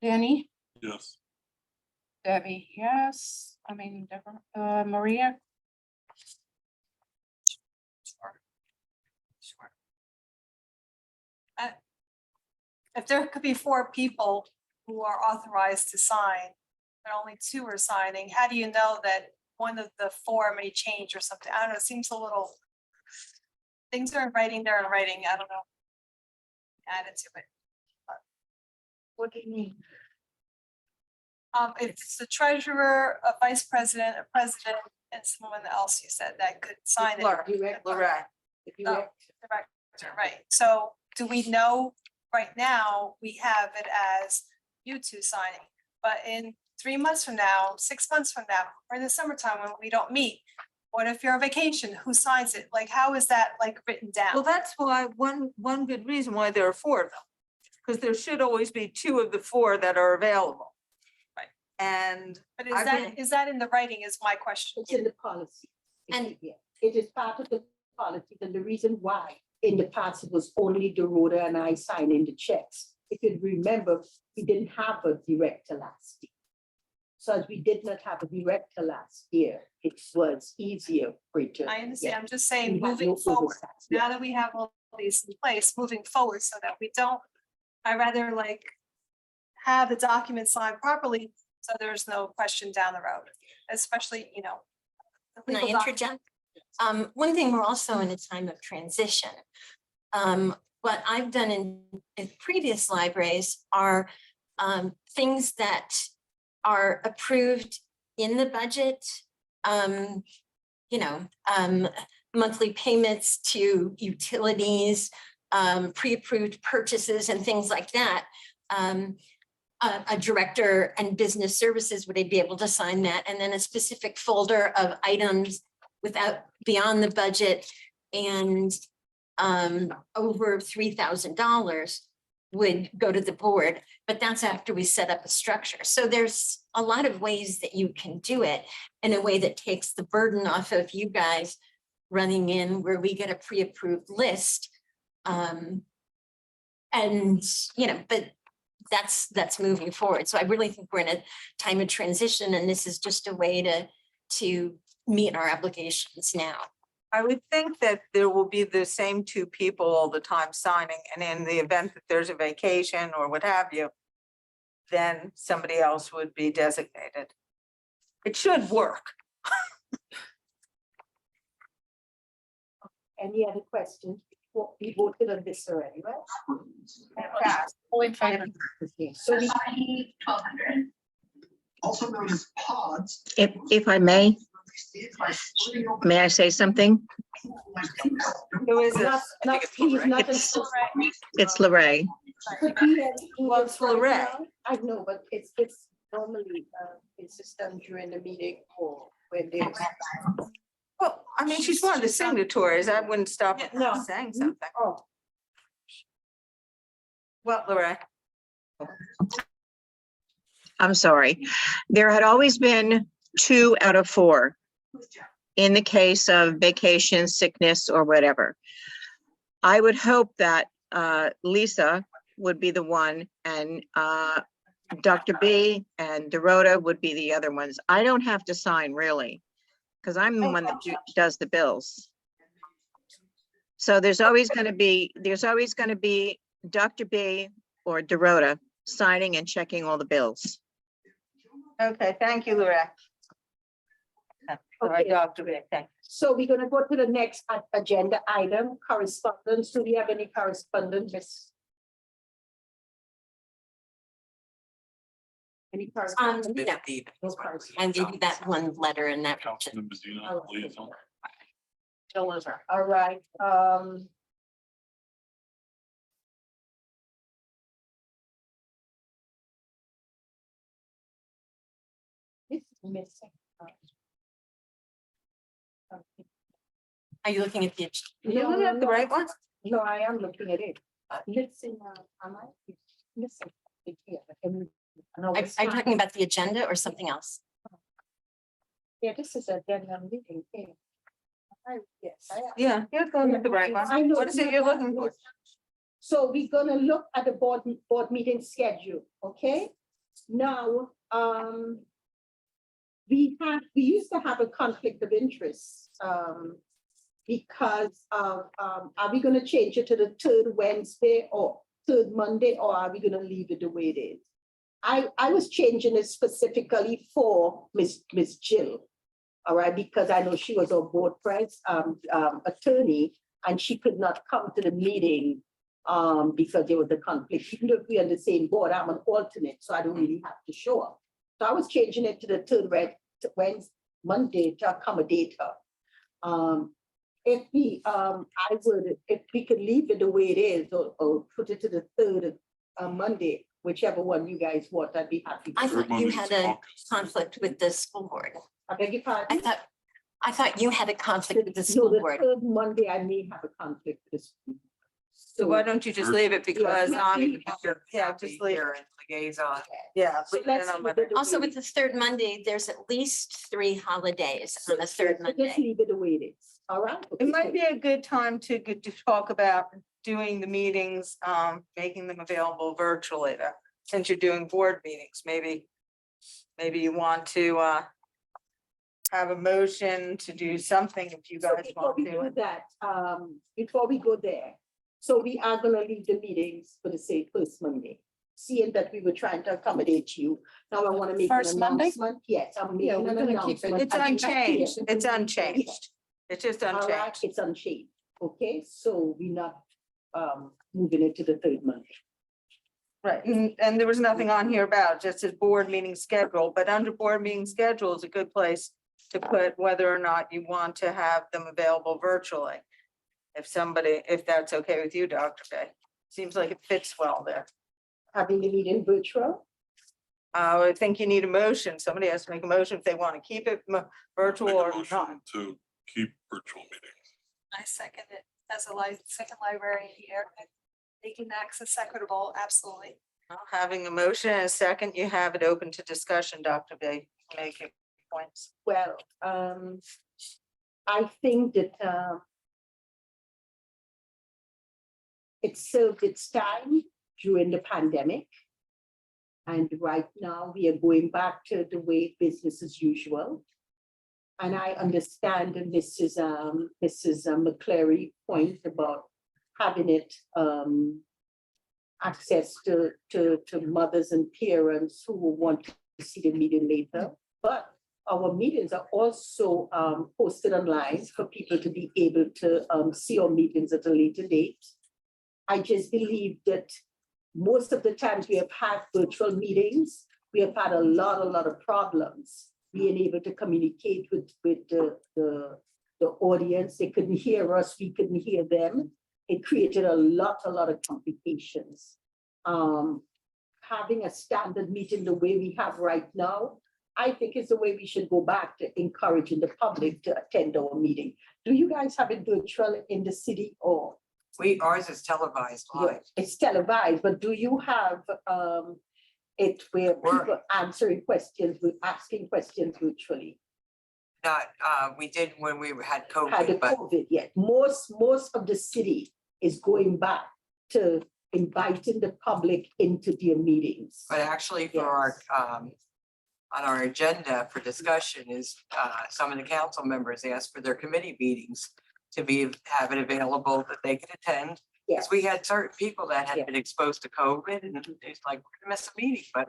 Speaker 6: Danny,
Speaker 3: Yes,
Speaker 6: Debbie, yes, Deborah, Maria,
Speaker 9: if there could be 4 people who are authorized to sign, but only 2 are signing, how do you know that one of the 4 may change or something? I don't know, it seems a little. Things are in writing, they're in writing, I don't know. Added to it.
Speaker 7: What do you mean?
Speaker 9: If it's the treasurer, a vice president, a president, and someone else you said that could sign it.
Speaker 5: Laura,
Speaker 1: Direct-
Speaker 5: Lorraine.
Speaker 1: direct-
Speaker 9: Director, right, so do we know, right now, we have it as you 2 signing, but in 3 months from now, 6 months from now, or in the summertime when we don't meet, what if you're on vacation, who signs it, like, how is that like written down?
Speaker 5: Well, that's why, one good reason why there are 4 of them. Because there should always be 2 of the 4 that are available.
Speaker 9: Right.
Speaker 5: And
Speaker 9: But
Speaker 5: I've
Speaker 9: is that in the writing is my question.
Speaker 1: It's in the policy.
Speaker 4: And-
Speaker 1: Yeah, it is part of the policy, and the reason why in the past it was only Dorota and I signing the checks. If you remember, we didn't have a director last year. So as we did not have a director last year, it was easier for it to.
Speaker 9: I understand,
Speaker 1: yeah.
Speaker 9: I'm just
Speaker 1: We
Speaker 9: saying,
Speaker 1: had
Speaker 9: moving
Speaker 1: no
Speaker 9: forward,
Speaker 1: oversight, yeah.
Speaker 9: now that we have all these in place, moving forward, so that we don't, I rather like have the document signed properly So there's no question down the road, especially, you know. the
Speaker 4: Can I
Speaker 9: legal doc-
Speaker 4: interject? One thing, we're also in a time of transition. What I've done in previous libraries are things that are approved in the budget. You know, monthly payments to utilities, pre-approved purchases and things like that. A director and business services, would they be able to sign that? And then a specific folder of items beyond the budget and over $3,000 would go to the board, but that's after we set up a structure. So there's a lot of ways that you can do it in a way that takes the burden off of you guys running in where we get a pre-approved list. And, you know, but that's moving forward. So I really think we're in a time of transition, and this is just a way to meet our obligations now.
Speaker 5: I would think that there will be the same two people all the time signing, and in the event that there's a vacation or what have you, then somebody else would be designated. It should work.
Speaker 1: Any other questions? Well, we voted on this already, right?
Speaker 6: All in favor?
Speaker 1: Okay, so we,
Speaker 10: Also known as pods.
Speaker 11: If I may I say something?
Speaker 5: Who is it?
Speaker 1: not, he's not.
Speaker 11: It's- It's Lorraine.
Speaker 5: Well, it's Lorraine.
Speaker 1: I know, but it's normally, it's just done during the meeting or when there's.
Speaker 5: Well, I mean, she's one of the signatories. I wouldn't stop her
Speaker 1: No.
Speaker 5: from saying something.
Speaker 1: Oh,
Speaker 5: What, Lorraine?
Speaker 11: I'm sorry. There had always been 2 out of 4 in the case of vacation, sickness, or whatever. I would hope that Lisa would be the one, and Dr. B and Dorota would be the other ones. I don't have to sign really, because I'm the one that does the bills. So there's always going to be Dr. B or Dorota signing and checking all the bills.
Speaker 5: Okay, thank you, Lorraine. All right,
Speaker 1: Okay.
Speaker 5: Dr. B, thank you.
Speaker 1: so we're gonna go to the next agenda item, correspondence. Do we have any correspondence, Miss? Any correspondence?
Speaker 4: No,
Speaker 1: No correspondence.
Speaker 4: I gave you that one letter in that. region.
Speaker 3: Councilman Messina, liaison.
Speaker 6: Deliver.
Speaker 1: All right, this is missing. Okay.
Speaker 4: Are you looking at the?
Speaker 5: You looking at the right one?
Speaker 1: No, I am looking at it. Missing, am I missing? Yeah, no,
Speaker 4: Are
Speaker 1: it's
Speaker 4: you
Speaker 1: fine.
Speaker 4: talking about the agenda or something else?
Speaker 1: Yeah, this is a agenda meeting. Yeah. Yes, I am.
Speaker 5: Yeah, you're going with the right one.
Speaker 1: I know.
Speaker 5: What is it you're looking for?
Speaker 1: So we're gonna look at the board meeting schedule, okay? Now, we used to have a conflict of interest, because of, are we gonna change it to the 3rd Wednesday or 3rd Monday, or are we gonna leave it the way it is? I was changing it specifically for Miss Jill. All right, because I know she was our board attorney, and she could not come to the meeting because there was a conflict. Even if we're on the same board, I'm an alternate, so I don't really have to show up. So I was changing it to the 3rd Wednesday, Monday to accommodate her. If we could leave it the way it is, or put it to the 3rd Monday, whichever one you guys want, I'd be happy.
Speaker 4: I
Speaker 1: to.
Speaker 4: thought you
Speaker 3: Monday's
Speaker 4: had a
Speaker 3: caucus.
Speaker 4: conflict with the school board.
Speaker 1: I beg your pardon?
Speaker 4: I thought you had a conflict with the
Speaker 1: No,
Speaker 4: school
Speaker 1: the
Speaker 4: board.
Speaker 1: 3rd Monday, I may have a conflict with this.
Speaker 5: So why don't you just leave it because
Speaker 1: Yeah.
Speaker 5: I'm, yeah, just leave it.
Speaker 8: Here and liaison.
Speaker 5: Yeah.
Speaker 1: So
Speaker 5: leave it
Speaker 1: let's
Speaker 5: on
Speaker 1: leave
Speaker 5: my-
Speaker 1: it the
Speaker 4: Also
Speaker 1: way-
Speaker 4: with the 3rd Monday, there's at least 3 holidays on the 3rd
Speaker 1: so Just
Speaker 4: Monday.
Speaker 1: leave it the way it is, all right?
Speaker 5: It might be a good time to get to talk about doing the meetings, making them available virtually, though, since you're doing board meetings, maybe you want to have a motion to do something if you
Speaker 1: So
Speaker 5: guys
Speaker 1: before
Speaker 5: want
Speaker 1: we
Speaker 5: to.
Speaker 1: do that, before we go there, so we are gonna leave the meetings for the say 1st Monday. seeing that we were trying to accommodate you. Now I want to make an
Speaker 6: First Monday?
Speaker 1: announcement. Yes, I'm
Speaker 7: Yeah,
Speaker 1: making
Speaker 7: we're
Speaker 1: an
Speaker 7: gonna keep it.
Speaker 1: announcement.
Speaker 5: It's
Speaker 1: I think I
Speaker 5: unchanged.
Speaker 1: did.
Speaker 5: It's unchanged. It's just
Speaker 1: All right,
Speaker 5: unchanged.
Speaker 1: it's unchanged. Okay, so we're not moving it to the third month.
Speaker 5: Right, and there was nothing on here about just as board meeting schedule, but under board meeting schedule is a good place to put whether or not you want to have them available virtually. If that's okay with you, Dr. Day, seems like it fits well there.
Speaker 1: Having the meeting virtual.
Speaker 5: I think you need a motion. Somebody has to make a motion if they want to keep it virtual
Speaker 3: Make a
Speaker 5: or
Speaker 3: motion
Speaker 5: not.
Speaker 3: to keep virtual meetings.
Speaker 9: I second it as a second librarian here. Making access equitable, absolutely.
Speaker 5: Having a motion and a second, you have it open to discussion, Dr. Day. Make your points.
Speaker 1: Well, I think that it served its time during the pandemic. And right now we are going back to the way business as usual. And I understand that Mrs. McCleary point about having it access to mothers and parents who will want to see the meeting later. But our meetings are also posted online for people to be able to see our meetings at a later date. I just believe that most of the times we have had virtual meetings, we have had a lot of problems being able to communicate with the audience. They couldn't hear us, we couldn't hear them. It created a lot of complications. Having a standard meeting the way we have right now, I think is the way we should go back to encouraging the public to attend our meeting. Do you guys have it virtual in the city or?
Speaker 8: Ours is televised
Speaker 1: Yeah,
Speaker 8: live.
Speaker 1: it's televised, but do you have it where people answering questions, asking questions virtually?
Speaker 8: Not, we did when we had
Speaker 1: Had the
Speaker 8: COVID, but
Speaker 1: COVID yet? Most of the city is going back to inviting the public into their meetings.
Speaker 8: actually for our, on our agenda for discussion is, some of the council members asked for their committee meetings to have it available that they could attend.
Speaker 1: Yes,
Speaker 8: Because we had certain people that
Speaker 1: Yeah.
Speaker 8: had been exposed to COVID and it's like, we're gonna miss a meeting, but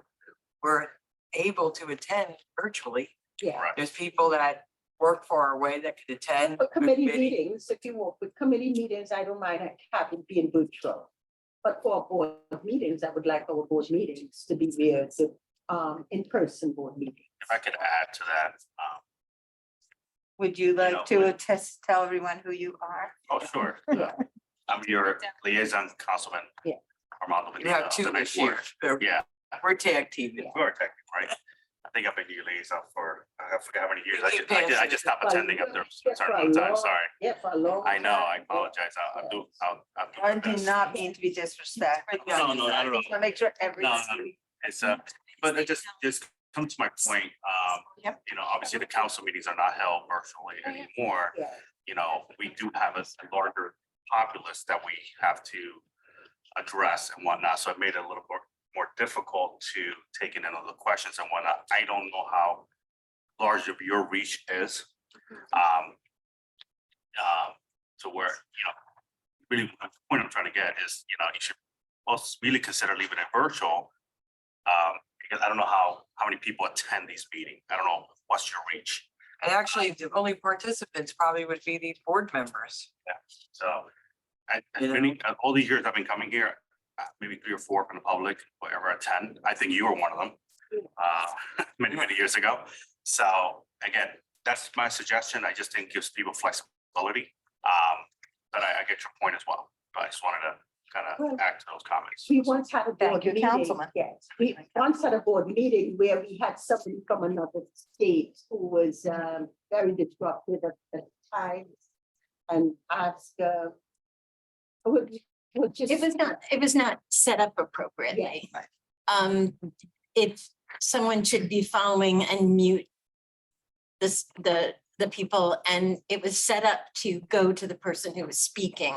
Speaker 8: we're able to attend virtually.
Speaker 1: yeah.
Speaker 8: There's people that work for our way that could attend.
Speaker 1: For committee
Speaker 8: committee.
Speaker 1: meetings, if you work with committee meetings, I don't mind having being virtual. But for board meetings, I would like our board meetings to be there, in-person board meetings.
Speaker 12: If I could add to that,
Speaker 5: Would you
Speaker 12: know,
Speaker 5: like to
Speaker 12: with-
Speaker 5: tell everyone who you are?
Speaker 12: oh, sure.
Speaker 1: Yeah.
Speaker 12: I'm your liaison councilman.
Speaker 1: Yeah.
Speaker 12: Armando
Speaker 8: You have
Speaker 12: Medina,
Speaker 8: two
Speaker 12: the
Speaker 8: this
Speaker 12: next ward.
Speaker 8: year. They're-
Speaker 12: Yeah,
Speaker 8: We're tag teaming.
Speaker 12: we are technically, right? I think I've been your liaison for, I forget how many years. I
Speaker 8: keep
Speaker 12: just, I just stopped attending up there a certain amount of time, sorry.
Speaker 1: Yeah, for a long.
Speaker 12: I know, I
Speaker 1: time.
Speaker 12: apologize. I'll do
Speaker 5: I
Speaker 12: my
Speaker 5: do
Speaker 12: best.
Speaker 5: not mean to be disrespectful.
Speaker 12: No, no, not at all.
Speaker 5: I just wanna make sure
Speaker 12: No,
Speaker 5: everyone's.
Speaker 12: no, it's but it just come to my point,
Speaker 5: Yep.
Speaker 12: you know, obviously the council meetings are not held virtually anymore.
Speaker 1: Yeah.
Speaker 12: You know, we do have a larger populace that we have to address and whatnot, so it made it a little more difficult to take in other questions and whatnot. I don't know how large of your reach is. To where, you know, really the point I'm trying to get is, you know, you should most really consider leaving it virtual. Because I don't know how many people attend these meetings. I don't know what's your reach.
Speaker 8: And actually, the only participants probably would be the board members.
Speaker 12: So I
Speaker 8: You know?
Speaker 12: really, all these years I've been coming here, maybe 3 or 4 from the public, whatever attend. I think you were one of them many years ago. So again, that's my suggestion. I just think gives people flexibility. But I get your point as well. But I just wanted to kind
Speaker 1: Well,
Speaker 12: of add to those comments.
Speaker 1: We once had a board
Speaker 5: you,
Speaker 1: meeting.
Speaker 5: Councilman.
Speaker 1: Yes, we once had a board meeting where we had somebody from another state who was very disruptive at the time and asked, would just.
Speaker 4: It was not set up appropriately.
Speaker 1: Yes.
Speaker 4: If someone should be following and mute the people, and it was set up to go to the person who was speaking.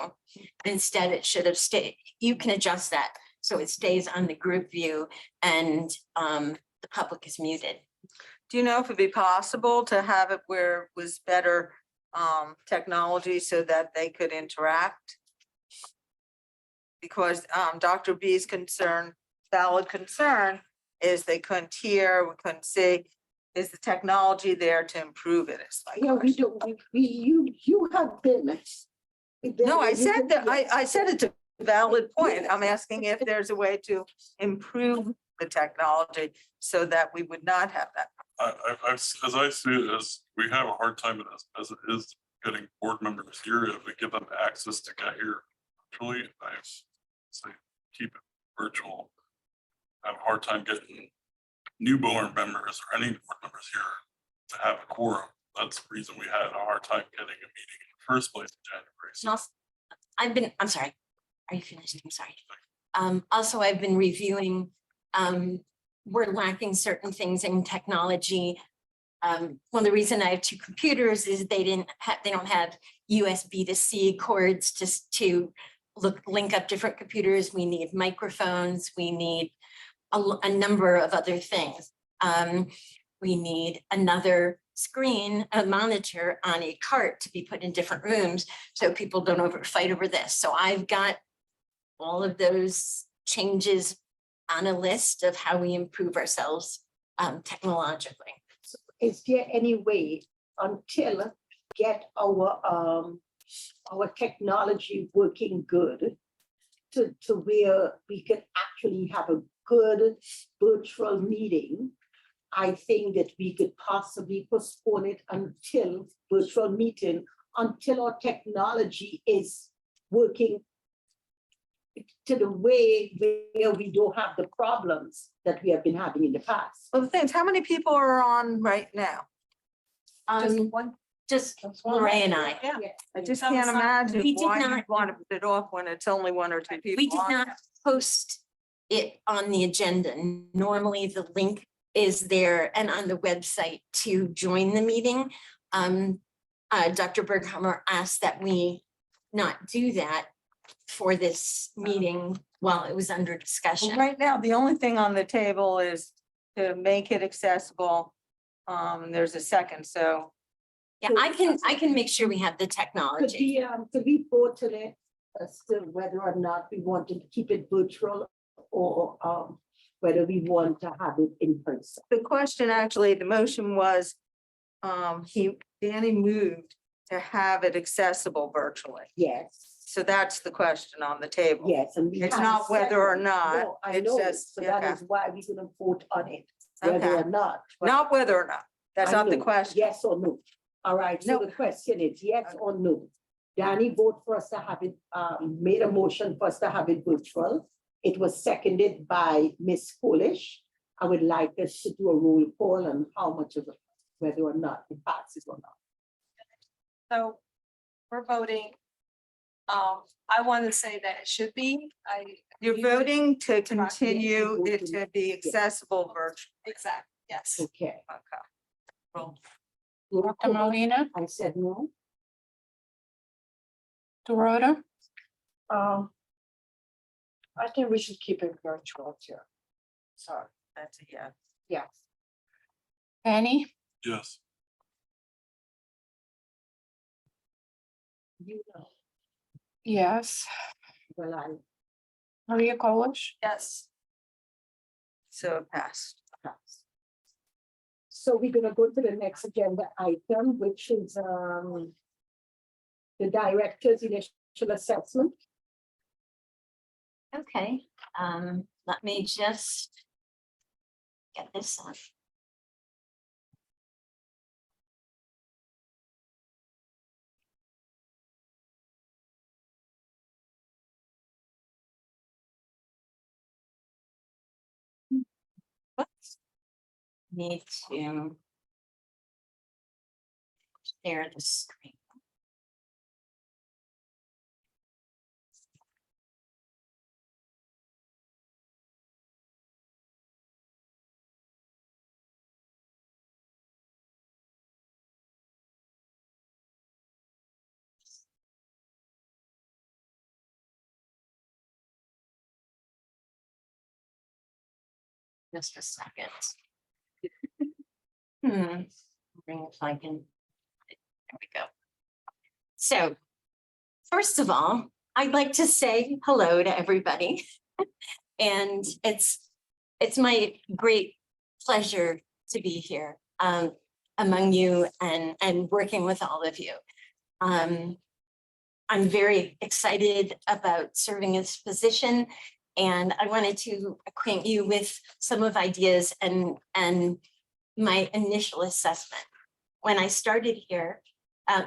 Speaker 4: Instead, it should have stayed. You can adjust that so it stays on the group view and the public is muted.
Speaker 5: Do you know if it'd be possible to have it where it was better technology so that they could interact? Because Dr. B's concern valid concern is they couldn't hear, we couldn't see. Is the technology there to improve it? Is my
Speaker 1: Yeah, we
Speaker 5: question.
Speaker 1: do, you have been.
Speaker 5: No, I said that,
Speaker 1: Yes.
Speaker 5: I said it's a valid point. I'm asking if there's a way to improve the technology so that we would not have that.
Speaker 3: As I see it, as we have a hard time as it is getting board members here, if we give them access to get here virtually, I say keep it virtual. I have a hard time getting newborn members or any board members here to have a quorum. That's the reason we had a hard time getting a meeting in the first place in January. So
Speaker 4: Also, I'm sorry. Are you finished? I'm sorry. Also, I've been reviewing, we're lacking certain things in technology. One of the reason I have 2 computers is they don't have USB to C cords to link up different computers. We need microphones. We need a number of other things. We need another screen, a monitor on a cart to be put in different rooms so people don't fight over this. So I've got all of those changes on a list of how we improve ourselves technologically.
Speaker 1: Is there any way until get our technology working good to where we can actually have a good virtual meeting? I think that we could possibly postpone it until virtual meeting, until our technology is working to the way where we don't have the problems that we have been having in the past.
Speaker 5: Well, the thing is, how many people are on right now?
Speaker 4: Just Lorraine and I.
Speaker 9: Yeah.
Speaker 5: I just
Speaker 9: So
Speaker 5: can't
Speaker 9: it's not-
Speaker 5: imagine
Speaker 4: We did
Speaker 5: why you
Speaker 4: not-
Speaker 5: want to put it off when it's only 1 or 2 people.
Speaker 4: We did
Speaker 5: on
Speaker 4: not
Speaker 5: there.
Speaker 4: post it on the agenda. Normally, the link is there and on the website to join the meeting. Dr. Berghammer asked that we not do that for this meeting while it was under
Speaker 5: Well,
Speaker 4: discussion.
Speaker 5: right now, the only thing on the table is to make it accessible. There's a second, so
Speaker 4: Yeah, I can make sure we have the technology.
Speaker 1: Could we vote on it as to whether or not we want to keep it virtual or whether we want to have it in person?
Speaker 5: the question, actually, the motion was, Danny moved to have it accessible virtually.
Speaker 1: Yes,
Speaker 5: So that's the question on the table.
Speaker 1: yes, and we.
Speaker 5: It's
Speaker 1: have
Speaker 5: not whether or
Speaker 1: second.
Speaker 5: not,
Speaker 1: No, I
Speaker 5: it's
Speaker 1: know,
Speaker 5: just-
Speaker 1: so that
Speaker 5: okay.
Speaker 1: is why we didn't vote on it, whether
Speaker 5: Okay.
Speaker 1: or not. but
Speaker 5: Not whether or not. That's
Speaker 1: I
Speaker 5: not the
Speaker 1: know,
Speaker 5: question.
Speaker 1: Yes or no? All right, so
Speaker 5: No.
Speaker 1: the question is yes or no? Danny voted for us to have it, made a motion for us to have it virtual. It was seconded by Ms. Polish. I would like us to do a roll call on how much of it, whether or not it passes or not.
Speaker 9: So we're voting. I want to say that it should be,
Speaker 5: You're voting to
Speaker 1: Yes,
Speaker 5: continue
Speaker 1: we
Speaker 5: it
Speaker 1: voted.
Speaker 5: to be accessible virtually.
Speaker 9: exactly, yes.
Speaker 1: Okay.
Speaker 5: Okay. Well,
Speaker 1: Roll
Speaker 6: Dr.
Speaker 1: call.
Speaker 6: Molina,
Speaker 1: I said no.
Speaker 6: Dorota,
Speaker 7: I think we should keep it virtual too. Sorry.
Speaker 5: that's a yes.
Speaker 7: Yes.
Speaker 6: Penny,
Speaker 3: yes,
Speaker 1: You know,
Speaker 6: yes.
Speaker 1: well, I
Speaker 6: Maria Kolish,
Speaker 9: Yes.
Speaker 5: So it passed.
Speaker 1: pass. So we're gonna go to the next agenda item, which is the director's initial assessment.
Speaker 4: Okay, let me just get this on. Whoops. Need to share the screen. Just a second. Bring if I can. There we go. So, first of all, I'd like to say hello to everybody. And it's my great pleasure to be here among you and working with all of you. I'm very excited about serving this position, and I wanted to acquaint you with some of ideas and my initial assessment. When I started here,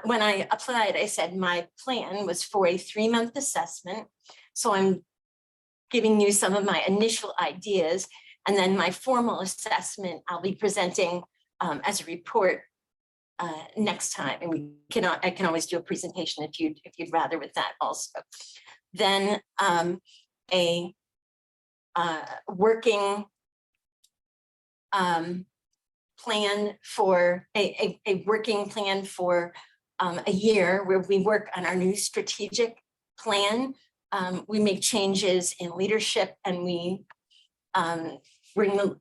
Speaker 4: when I applied, I said my plan was for a 3-month assessment. So I'm giving you some of my initial ideas, and then my formal assessment I'll be presenting as a report next time. And I can always do a presentation if you'd rather with that also. Then a working plan for a working plan for a year where we work on our new strategic plan. We make changes in leadership, and we bring the,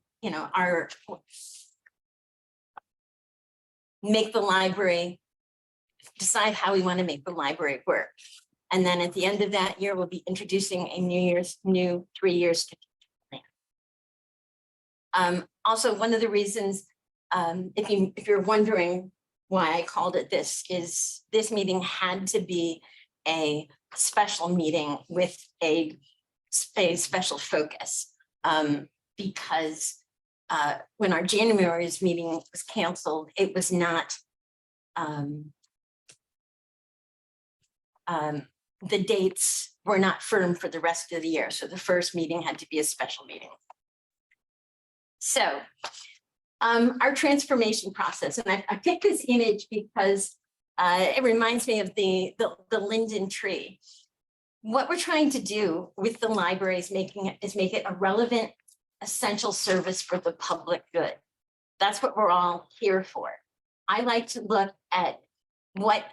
Speaker 4: make the library, decide how we want to make the library work. And then at the end of that year, we'll be introducing a new 3-year strategic plan. Also, one of the reasons, if you're wondering why I called it this, is this meeting had to be a special meeting with a special focus, because when our January's meeting was canceled, it was not, the dates were not firm for the rest of the year. So the first meeting had to be a special meeting. So our transformation process, and I picked this image because it reminds me of the Linden tree. What we're trying to do with the library is make it a relevant, essential service for the public good. That's what we're all here for. I like to look at what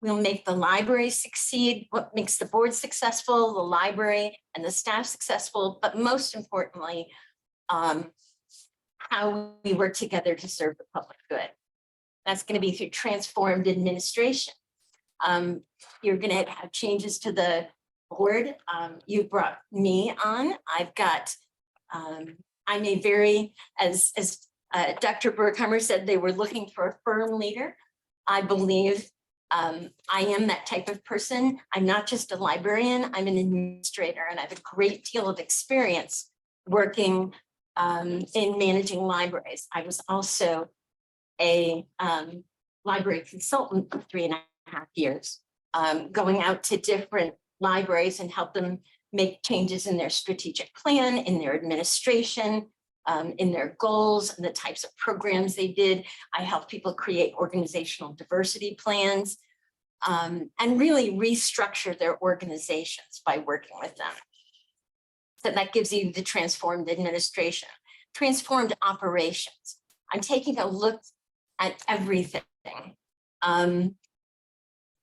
Speaker 4: will make the library succeed, what makes the board successful, the library and the staff successful, but most importantly, how we work together to serve the public good. That's going to be through transformed administration. You're going to have changes to the board. You brought me on. I've got, I'm a very, as Dr. Berghammer said, they were looking for a firm leader. I believe I am that type of person. I'm not just a librarian, I'm an administrator, and I have a great deal of experience working in managing libraries. I was also a library consultant for 3.5 years, going out to different libraries and help them make changes in their strategic plan, in their administration, in their goals, and the types of programs they did. I helped people create organizational diversity plans, and really restructure their organizations by working with them. So that gives you the transformed administration. Transformed operations. I'm taking a look at everything.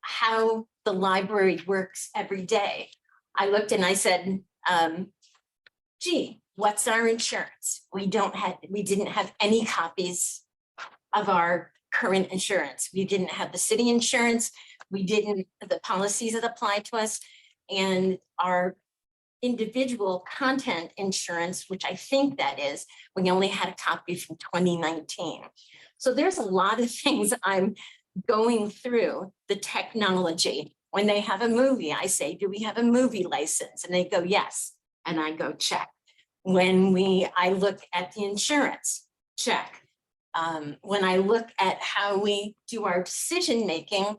Speaker 4: How the library works every day. I looked and I said, gee, what's our insurance? We didn't have any copies of our current insurance. We didn't have the city insurance. We didn't, the policies that apply to us, and our individual content insurance, which I think that is, we only had a copy from 2019. So there's a lot of things I'm going through the technology. When they have a movie, I say, do we have a movie license? And they go, yes. And I go, check. When I look at the insurance, check. When I look at how we do our decision-making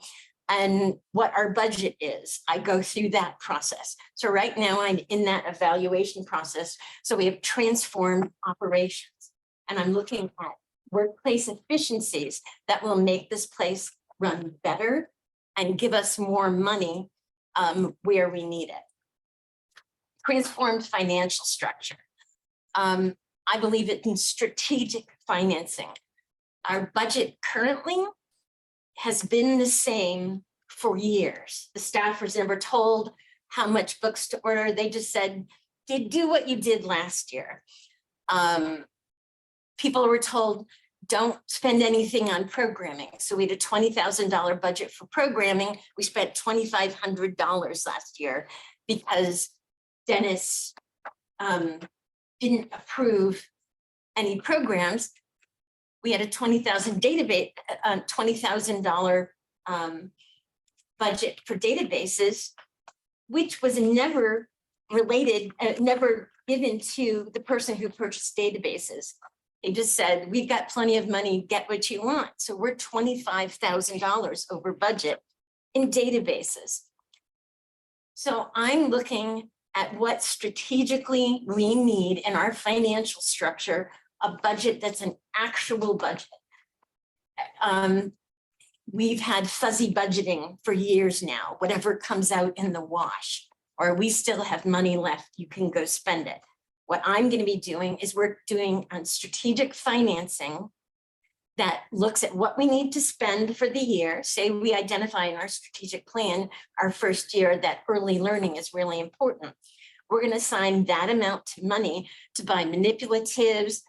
Speaker 4: and what our budget is, I go through that process. So right now I'm in that evaluation process. So we have transformed operations, and I'm looking at workplace efficiencies that will make this place run better and give us more money where we need it. Transformed financial structure. I believe in strategic financing. Our budget currently has been the same for years. The staff was never told how much books to order. They just said, do what you did last year. People were told, don't spend anything on programming. So we had a $20,000 budget for programming. We spent $2,500 last year because Dennis didn't approve any programs, we had a 20,000 database, $20,000 budget for databases, which was never related, never given to the person who purchased databases. They just said, we've got plenty of money, get what you want. So we're $25,000 over budget in databases. So I'm looking at what strategically we need in our financial structure, a budget that's an actual budget. We've had fuzzy budgeting for years now, whatever comes out in the wash, or we still have money left, you can go spend it. What I'm going to be doing is we're doing on strategic financing that looks at what we need to spend for the year. Say we identify in our strategic plan, our first year, that early learning is really important. We're going to assign that amount to money to buy manipulatives,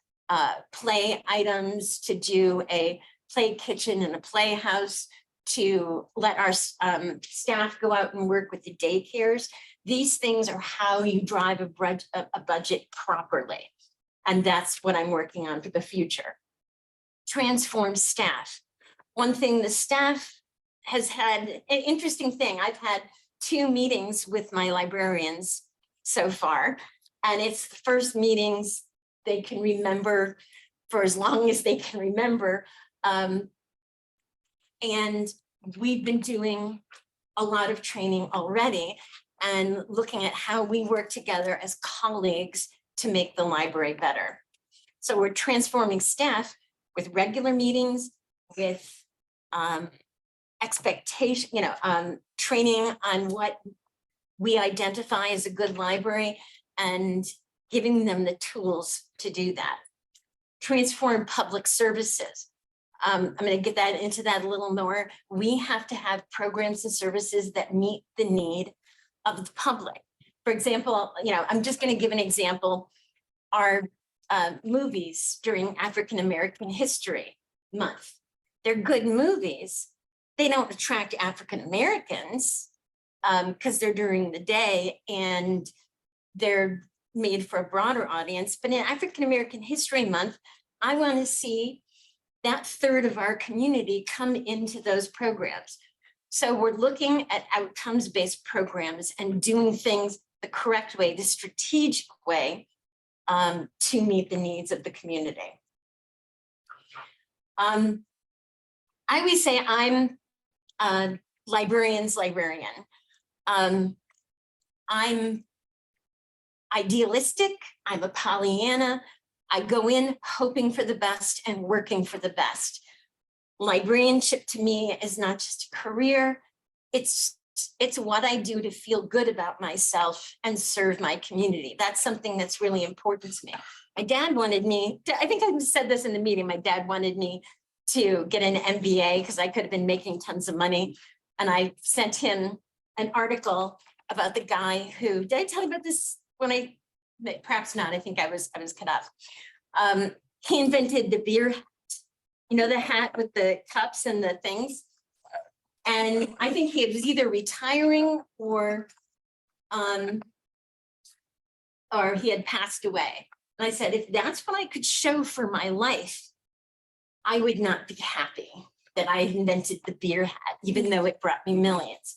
Speaker 4: play items, to do a play kitchen and a playhouse, to let our staff go out and work with the daycares. These things are how you drive a budget properly. And that's what I'm working on for the future. Transform staff. One thing the staff has had, an interesting thing, I've had 2 meetings with my librarians so far, and it's the first meetings they can remember for as long as they can remember. And we've been doing a lot of training already and looking at how we work together as colleagues to make the library better. So we're transforming staff with regular meetings, with expectation, training on what we identify as a good library and giving them the tools to do that. Transform public services. I'm going to get that into that a little more. We have to have programs and services that meet the need of the public. For example, I'm just going to give an example. Our movies during African American History Month, they're good movies. They don't attract African Americans because they're during the day and they're made for a broader audience. But in African American History Month, I want to see that third of our community come into those programs. So we're looking at outcomes-based programs and doing things the correct way, the strategic way, to meet the needs of the community. I always say I'm a librarian's librarian. I'm idealistic, I'm a Pollyanna. I go in hoping for the best and working for the best. Librarianship to me is not just a career, it's what I do to feel good about myself and serve my community. That's something that's really important to me. My dad wanted me to, I think I said this in the meeting, my dad wanted me to get an MBA because I could have been making tons of money. And I sent him an article about the guy who, did I tell you about this when perhaps not, I think I was cut off. He invented the beer hat, the hat with the cups and the things. And I think he was either retiring or he had passed away. And I said, if that's what I could show for my life, I would not be happy that I invented the beer hat, even though it brought me millions.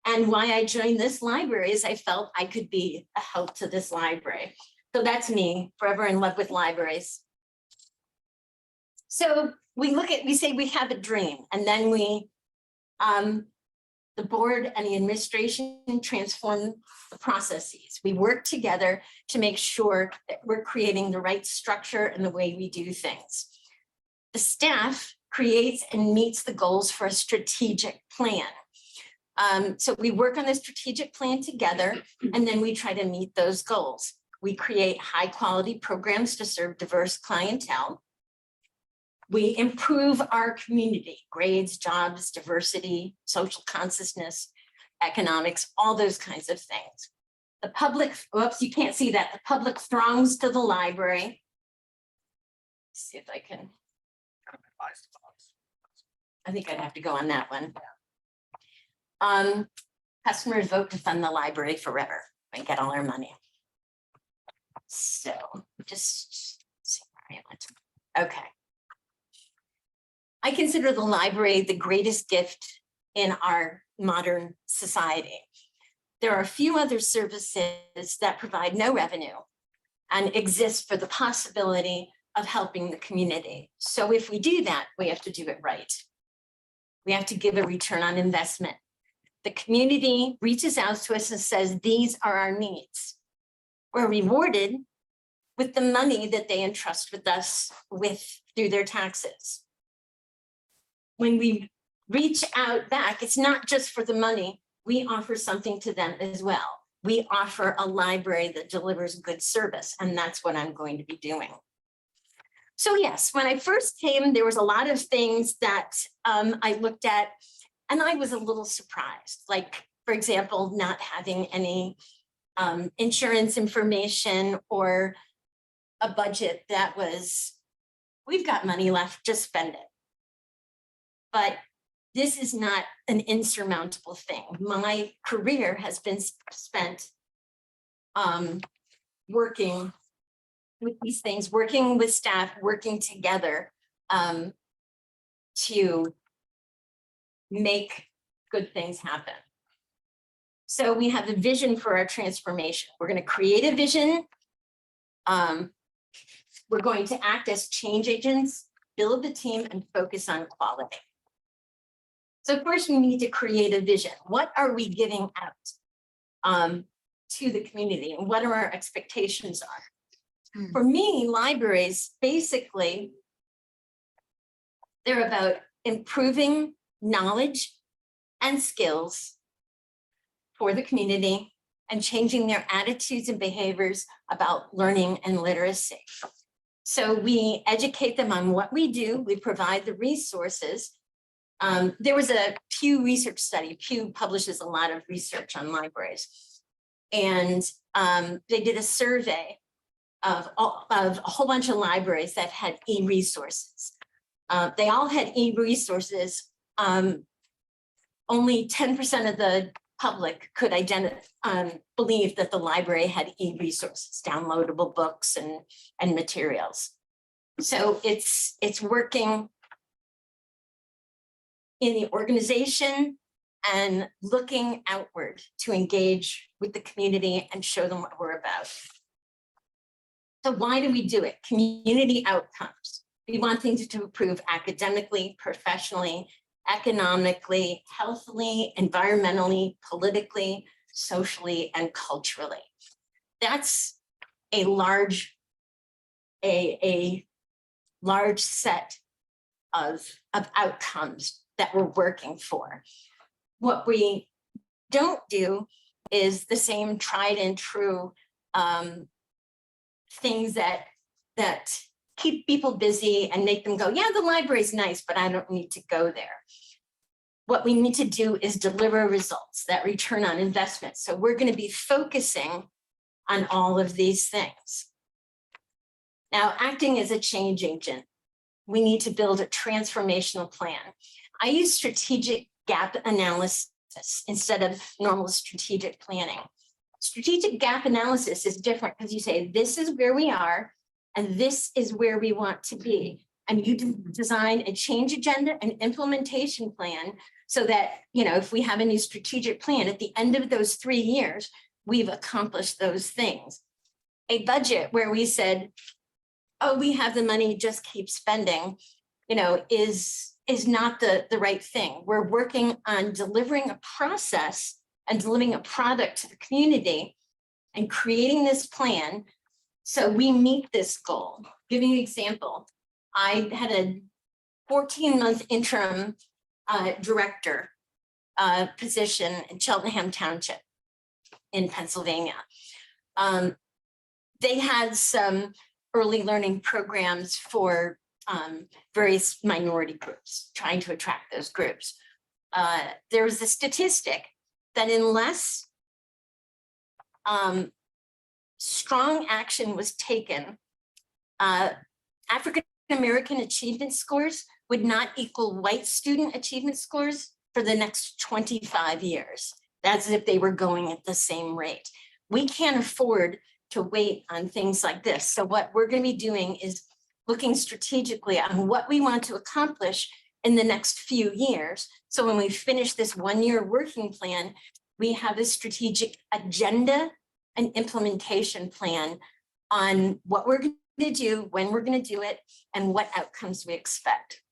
Speaker 4: And why I joined this library is I felt I could be a help to this library. So that's me, forever in love with libraries. So we say we have a dream, and then the board and the administration transform the processes. We work together to make sure that we're creating the right structure and the way we do things. The staff creates and meets the goals for a strategic plan. So we work on the strategic plan together, and then we try to meet those goals. We create high quality programs to serve diverse clientele. We improve our community, grades, jobs, diversity, social consciousness, economics, all those kinds of things. The public, whoops, you can't see that. The public throngs to the library. Let's see if I can. I think I'd have to go on that one. Customers vote to fund the library forever. and get all our money. So just see where I went. Okay. I consider the library the greatest gift in our modern society. There are a few other services that provide no revenue and exist for the possibility of helping the community. So if we do that, we have to do it right. We have to give a return on investment. The community reaches out to us and says, these are our needs. We're rewarded with the money that they entrust with us with through their taxes. When we reach out back, it's not just for the money, we offer something to them as well. We offer a library that delivers good service, and that's what I'm going to be doing. So yes, when I first came, there was a lot of things that I looked at, and I was a little surprised. Like, for example, not having any insurance information or a budget that was, we've got money left, just spend it. But this is not an insurmountable thing. My career has been spent working with these things, working with staff, working together to make good things happen. So we have a vision for our transformation. We're going to create a vision. We're going to act as change agents, build the team, and focus on quality. So first, we need to create a vision. What are we giving out to the community, and what are our expectations are? For me, libraries, basically, they're about improving knowledge and skills for the community and changing their attitudes and behaviors about learning and literacy. So we educate them on what we do. We provide the resources. There was a Pew research study. Pew publishes a lot of research on libraries. And they did a survey of a whole bunch of libraries that had e-resources. They all had e-resources. Only 10% of the public could believe that the library had e-resources, downloadable books and materials. So it's working in the organization and looking outward to engage with the community and show them what we're about. So why do we do it? Community outcomes. We want things to improve academically, professionally, economically, healthily, environmentally, politically, socially, and culturally. That's a large set of outcomes that we're working for. What we don't do is the same tried and true things that keep people busy and make them go, yeah, the library's nice, but I don't need to go there. What we need to do is deliver results, that return on investment. So we're going to be focusing on all of these things. Now, acting as a change agent, we need to build a transformational plan. I use strategic gap analysis instead of normal strategic planning. Strategic gap analysis is different because you say, this is where we are, and this is where we want to be. And you design a change agenda and implementation plan so that, you know, if we have a new strategic plan, at the end of those 3 years, we've accomplished those things. A budget where we said, oh, we have the money, just keep spending, you know, is not the right thing. We're working on delivering a process and delivering a product to the community and creating this plan so we meet this goal. Giving you an example, I had a 14-month interim director position in Cheltenham Township in Pennsylvania. They had some early learning programs for various minority groups, trying to attract those groups. There was a statistic that unless strong action was taken, African-American achievement scores would not equal white student achievement scores for the next 25 years. That's if they were going at the same rate. we can't afford to wait on things like this. So what we're going to be doing is looking strategically on what we want to accomplish in the next few years. So when we finish this 1-year working plan, we have a strategic agenda and implementation plan on what we're going to do, when we're going to do it, and what outcomes we expect.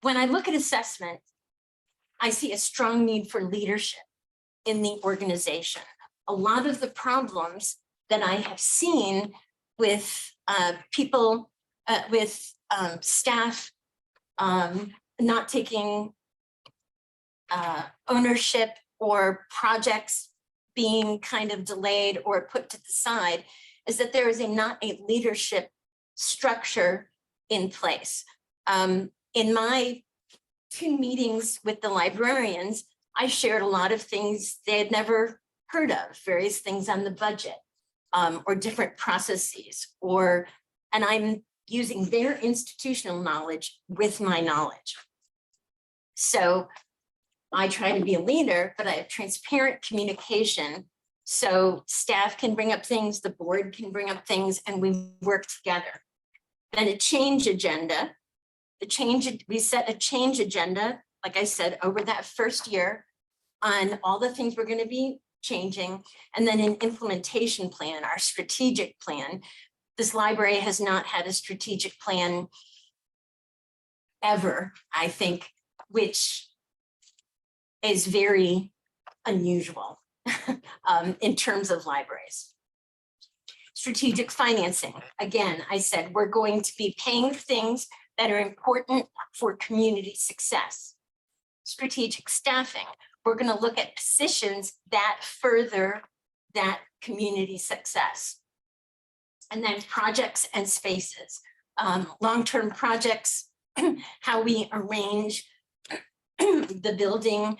Speaker 4: When I look at assessment, I see a strong need for leadership in the organization. A lot of the problems that I have seen with people, with staff not taking ownership, or projects being kind of delayed or put to the side, is that there is not a leadership structure in place. In my 2 meetings with the librarians, I shared a lot of things they had never heard of, various things on the budget, or different processes, and I'm using their institutional knowledge with my knowledge. So I try to be a leader, but I have transparent communication. So staff can bring up things, the board can bring up things, and we work together. Then a change agenda. We set a change agenda, like I said, over that first year on all the things we're going to be changing. And then an implementation plan, our strategic plan. This library has not had a strategic plan ever, I think, which is very unusual in terms of libraries. Strategic financing. Again, I said we're going to be paying things that are important for community success. Strategic staffing. We're going to look at positions that further that community success. And then projects and spaces. Long-term projects, how we arrange the building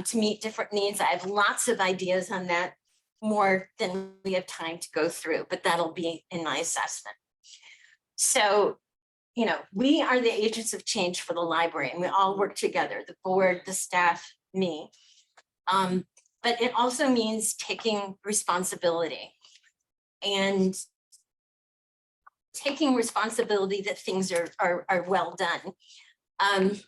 Speaker 4: to meet different needs. I have lots of ideas on that, more than we have time to go through, but that'll be in my assessment. So, you know, we are the agents of change for the library, and we all work together, the board, the staff, me. But it also means taking responsibility and taking responsibility that things are well done.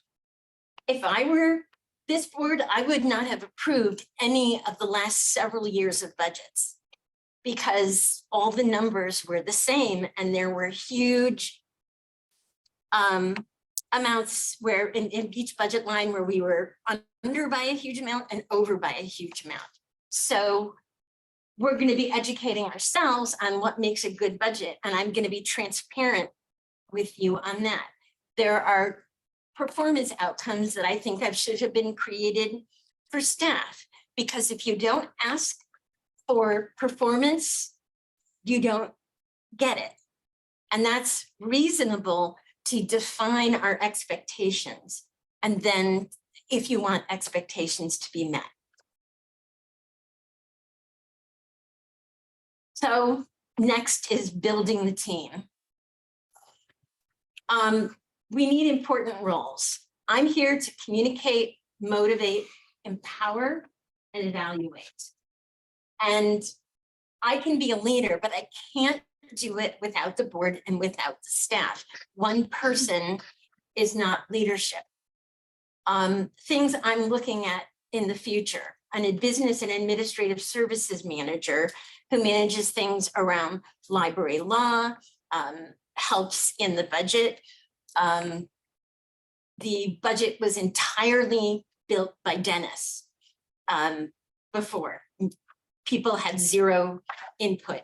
Speaker 4: If I were this board, I would not have approved any of the last several years of budgets, because all the numbers were the same and there were huge amounts where in each budget line where we were under by a huge amount and over by a huge amount. So we're going to be educating ourselves on what makes a good budget, and I'm going to be transparent with you on that. There are performance outcomes that I think should have been created for staff, because if you don't ask for performance, you don't get it. And that's reasonable to define our expectations, and then if you want expectations to be met. So next is building the team. We need important roles. I'm here to communicate, motivate, empower, and evaluate. And I can be a leader, but I can't do it without the board and without the staff. One person is not leadership. Things I'm looking at in the future, a business and administrative services manager who manages things around library law, helps in the budget. The budget was entirely built by Dennis before. People had zero input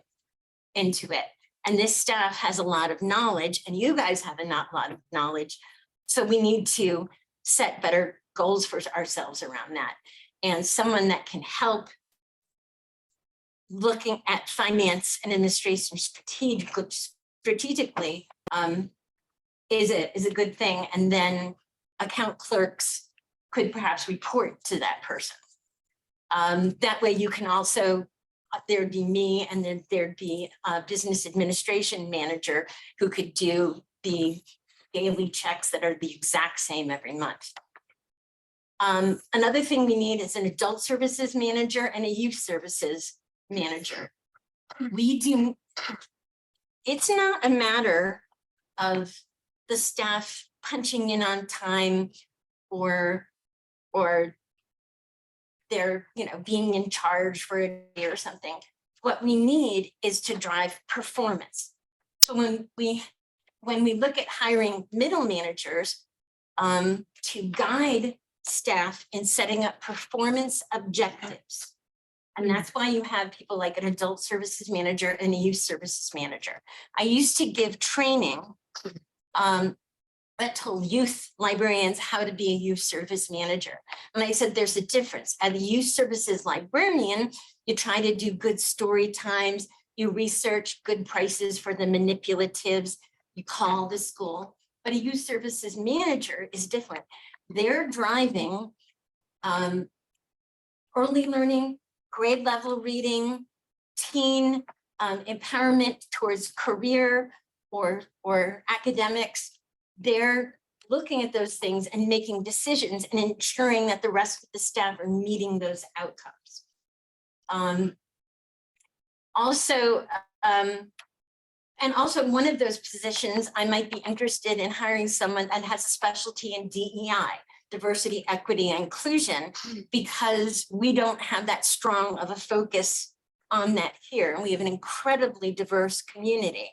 Speaker 4: into it. And this staff has a lot of knowledge, and you guys have a lot of knowledge. So we need to set better goals for ourselves around that. And someone that can help looking at finance and administration strategically is a good thing. And then account clerks could perhaps report to that person. That way you can also, there'd be me, and then there'd be a business administration manager who could do the daily checks that are the exact same every month. Another thing we need is an adult services manager and a youth services manager. It's not a matter of the staff punching in on time or they're, being in charge for a day or something. What we need is to drive performance. So when we look at hiring middle managers, to guide staff in setting up performance objectives. And that's why you have people like an adult services manager and a youth services manager. I used to give training that told youth librarians how to be a youth service manager. And I said, there's a difference. As a youth services librarian, you try to do good story times, you research good prices for the manipulatives, you call the school. But a youth services manager is different. They're driving early learning, grade level reading, teen empowerment towards career or academics. They're looking at those things and making decisions and ensuring that the rest of the staff are meeting those outcomes. And also one of those positions, I might be interested in hiring someone that has a specialty in DEI, diversity, equity, and inclusion, because we don't have that strong of a focus on that here. And we have an incredibly diverse community.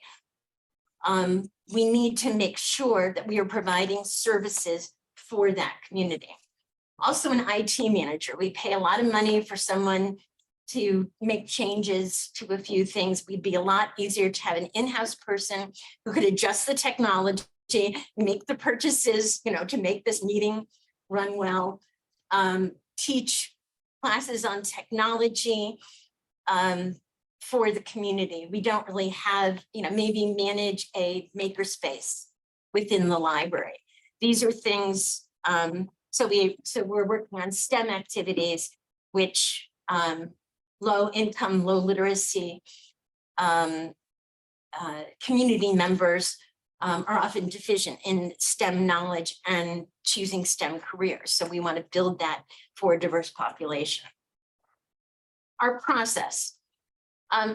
Speaker 4: We need to make sure that we are providing services for that community. Also an IT manager. We pay a lot of money for someone to make changes to a few things. We'd be a lot easier to have an in-house person who could adjust the technology, make the purchases, to make this meeting run well, teach classes on technology for the community. We don't really have, maybe manage a makerspace within the library. These are things, so we're working on STEM activities, which low income, low literacy community members are often deficient in STEM knowledge and choosing STEM careers. So we want to build that for a diverse population. Our process.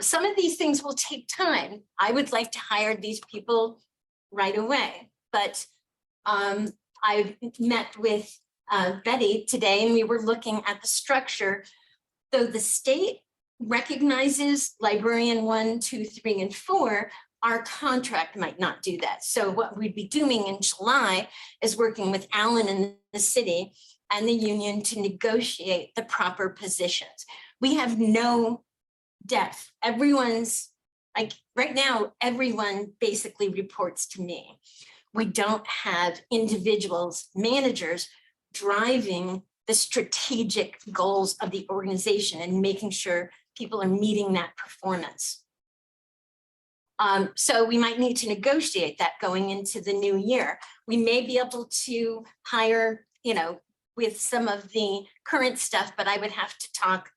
Speaker 4: Some of these things will take time. I would like to hire these people right away, but I've met with Betty today and we were looking at the structure. Though the state recognizes librarian 1, 2, 3, and 4, our contract might not do that. So what we'd be doing in July is working with Alan and the city and the union to negotiate the proper positions. We have no depth. Everyone's like, right now, everyone basically reports to me. We don't have individuals, managers driving the strategic goals of the organization and making sure people are meeting that performance. So we might need to negotiate that going into the new year. We may be able to hire, with some of the current stuff, but I would have to talk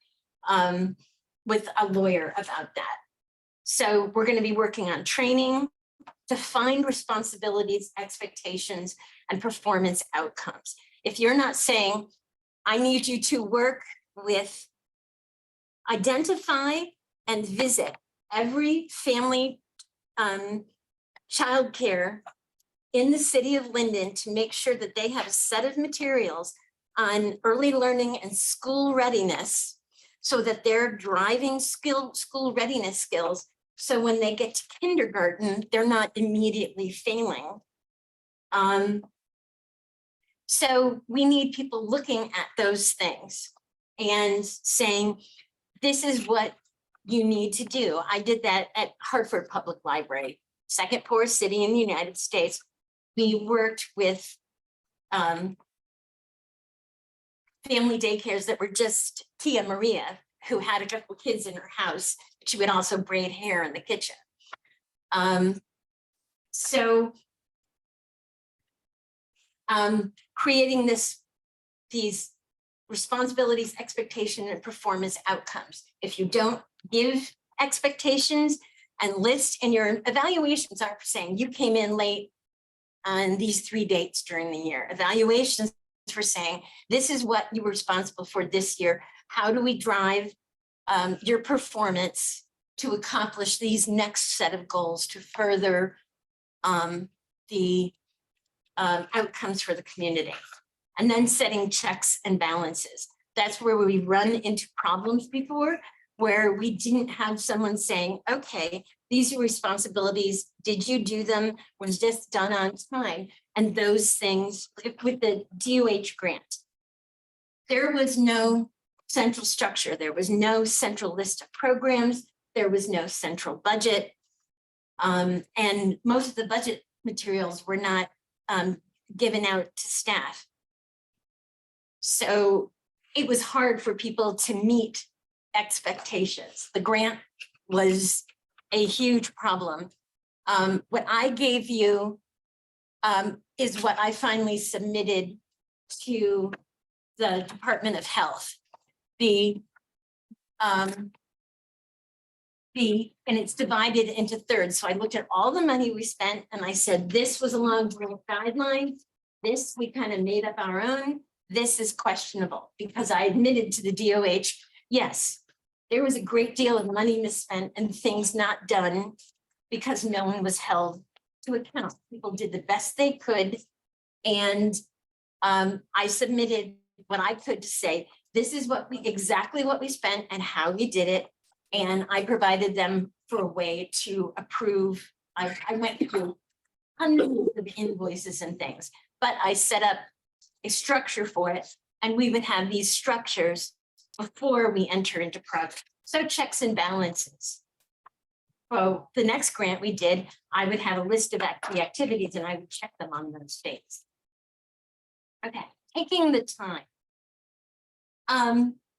Speaker 4: with a lawyer about that. So we're going to be working on training, defined responsibilities, expectations, and performance outcomes. If you're not saying, I need you to work with, identify and visit every family childcare in the city of Linden to make sure that they have a set of materials on early learning and school readiness so that they're driving school readiness skills. So when they get to kindergarten, they're not immediately failing. So we need people looking at those things and saying, this is what you need to do. I did that at Hartford Public Library, second poorest city in the United States. We worked with family daycares that were just Tia Maria, who had a couple kids in her house. She would also braid hair in the kitchen. Creating these responsibilities, expectation, and performance outcomes. If you don't give expectations and list, and your evaluations are saying you came in late on these 3 dates during the year. Evaluations for saying, this is what you were responsible for this year. How do we drive your performance to accomplish these next set of goals to further the outcomes for the community? And then setting checks and balances. That's where we run into problems before, where we didn't have someone saying, okay, these are responsibilities. Did you do them? Was this done on time? And those things with the DOH grant, there was no central structure. There was no central list of programs. There was no central budget. And most of the budget materials were not given out to staff. So it was hard for people to meet expectations. The grant was a huge problem. What I gave you is what I finally submitted to the Department of Health. And it's divided into thirds. So I looked at all the money we spent and I said, this was along grant guidelines. This we kind of made up our own. This is questionable, because I admitted to the DOH, yes, there was a great deal of money misspent and things not done because no one was held to account. People did the best they could. And I submitted what I could to say, this is exactly what we spent and how we did it. And I provided them for a way to approve. I went through hundreds of invoices and things, but I set up a structure for it. And we would have these structures before we enter into project. So checks and balances. So the next grant we did, I would have a list of the activities and I would check them on those dates. Okay, taking the time.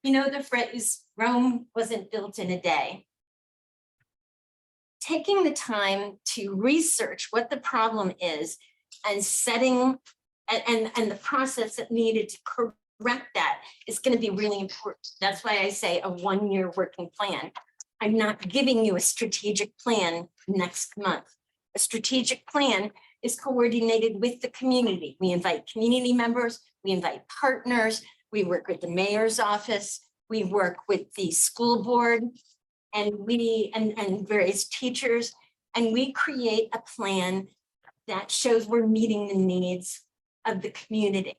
Speaker 4: You know, the phrase, Rome wasn't built in a day. Taking the time to research what the problem is and setting and the process that needed to correct that is going to be really important. That's why I say a 1-year working plan. I'm not giving you a strategic plan next month. A strategic plan is coordinated with the community. We invite community members, we invite partners, we work with the mayor's office, we work with the school board, and various teachers, and we create a plan that shows we're meeting the needs of the community.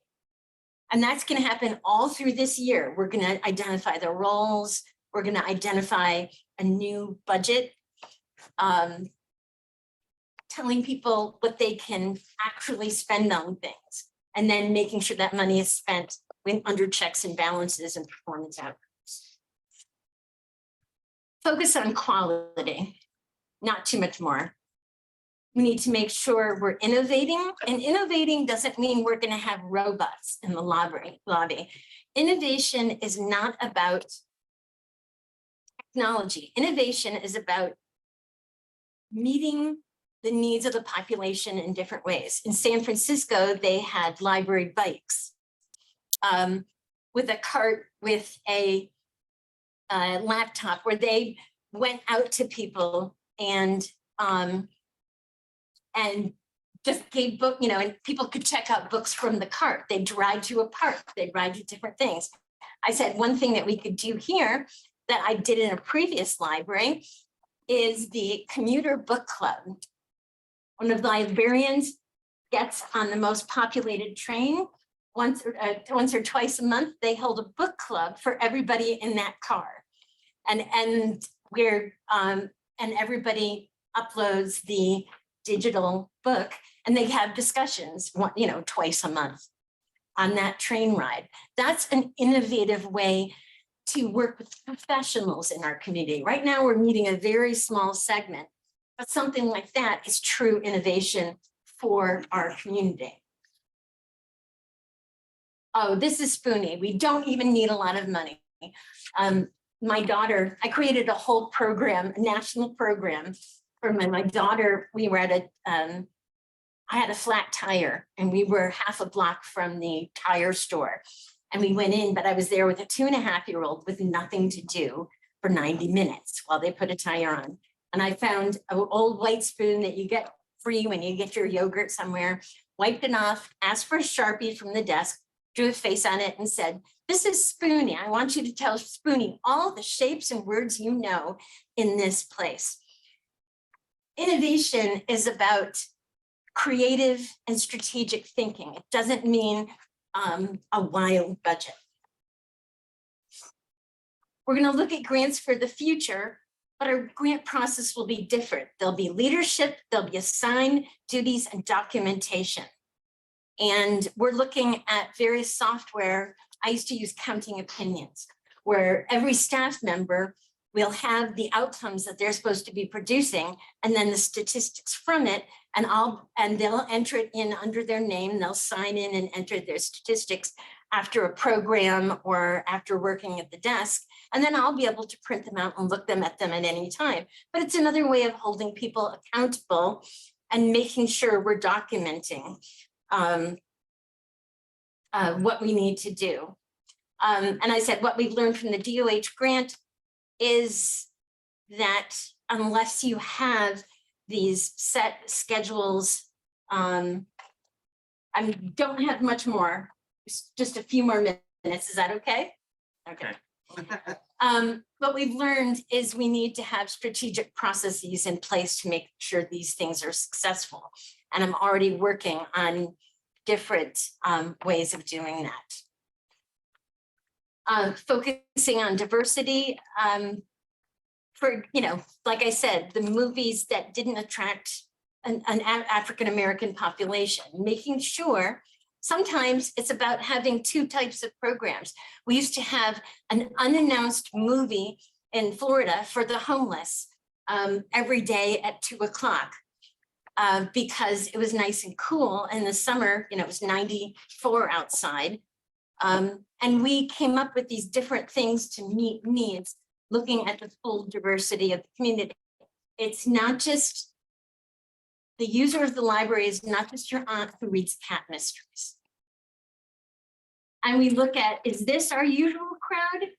Speaker 4: And that's going to happen all through this year. We're going to identify the roles. We're going to identify a new budget, telling people what they can actually spend on things, and then making sure that money is spent under checks and balances and performance outcomes. Focus on quality, not too much more. We need to make sure we're innovating, and innovating doesn't mean we're going to have robots in the lobby. Innovation is not about technology. Innovation is about meeting the needs of the population in different ways. In San Francisco, they had library bikes with a cart with a laptop where they went out to people and just gave book, and people could check out books from the cart. They drive to a park, they ride to different things. I said one thing that we could do here that I did in a previous library is the commuter book club. One of the librarians gets on the most populated train once or twice a month. They hold a book club for everybody in that car, and everybody uploads the digital book, and they have discussions, twice a month on that train ride. That's an innovative way to work with professionals in our community. Right now, we're meeting a very small segment, but something like that is true innovation for our community. Oh, this is spoony. We don't even need a lot of money. My daughter, I created a whole program, a national program for my daughter. We were at I had a flat tire and we were half a block from the tire store. And we went in, but I was there with a 2.5-year-old with nothing to do for 90 minutes while they put a tire on. And I found an old white spoon that you get free when you get your yogurt somewhere, wiped it off, asked for a Sharpie from the desk, drew a face on it and said, this is Spoonie. I want you to tell Spoonie all the shapes and words you know in this place. Innovation is about creative and strategic thinking. It doesn't mean a wild budget. We're going to look at grants for the future, but our grant process will be different. There'll be leadership, there'll be assigned duties and documentation. And we're looking at various software. I used to use Counting Opinions, where every staff member will have the outcomes that they're supposed to be producing, and then the statistics from it, and they'll enter it in under their name. They'll sign in and enter their statistics after a program or after working at the desk. And then I'll be able to print them out and look at them at any time. But it's another way of holding people accountable and making sure we're documenting what we need to do. And I said, what we've learned from the DOH grant is that unless you have these set schedules, I don't have much more, just a few more minutes. Is that okay? Okay. What we've learned is we need to have strategic processes in place to make sure these things are successful. And I'm already working on different ways of doing that. Focusing on diversity, for, like I said, the movies that didn't attract an African-American population, making sure sometimes it's about having two types of programs. We used to have an unannounced movie in Florida for the homeless every day at 2 o'clock because it was nice and cool. In the summer, it was 94 outside. And we came up with these different things to meet needs, looking at the full diversity of the community. It's not just the user of the library is not just your aunt who reads cat mysteries. And we look at, is this our usual crowd?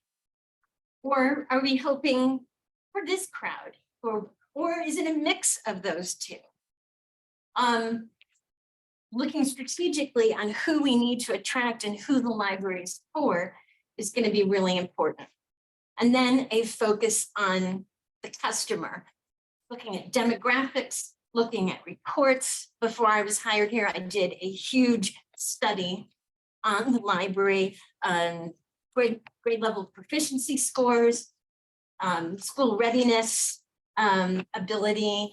Speaker 4: Or are we hoping for this crowd? Or is it a mix of those two? Looking strategically on who we need to attract and who the library is for is going to be really important. And then a focus on the customer, looking at demographics, looking at reports. Before I was hired here, I did a huge study on the library, grade level proficiency scores, school readiness, ability,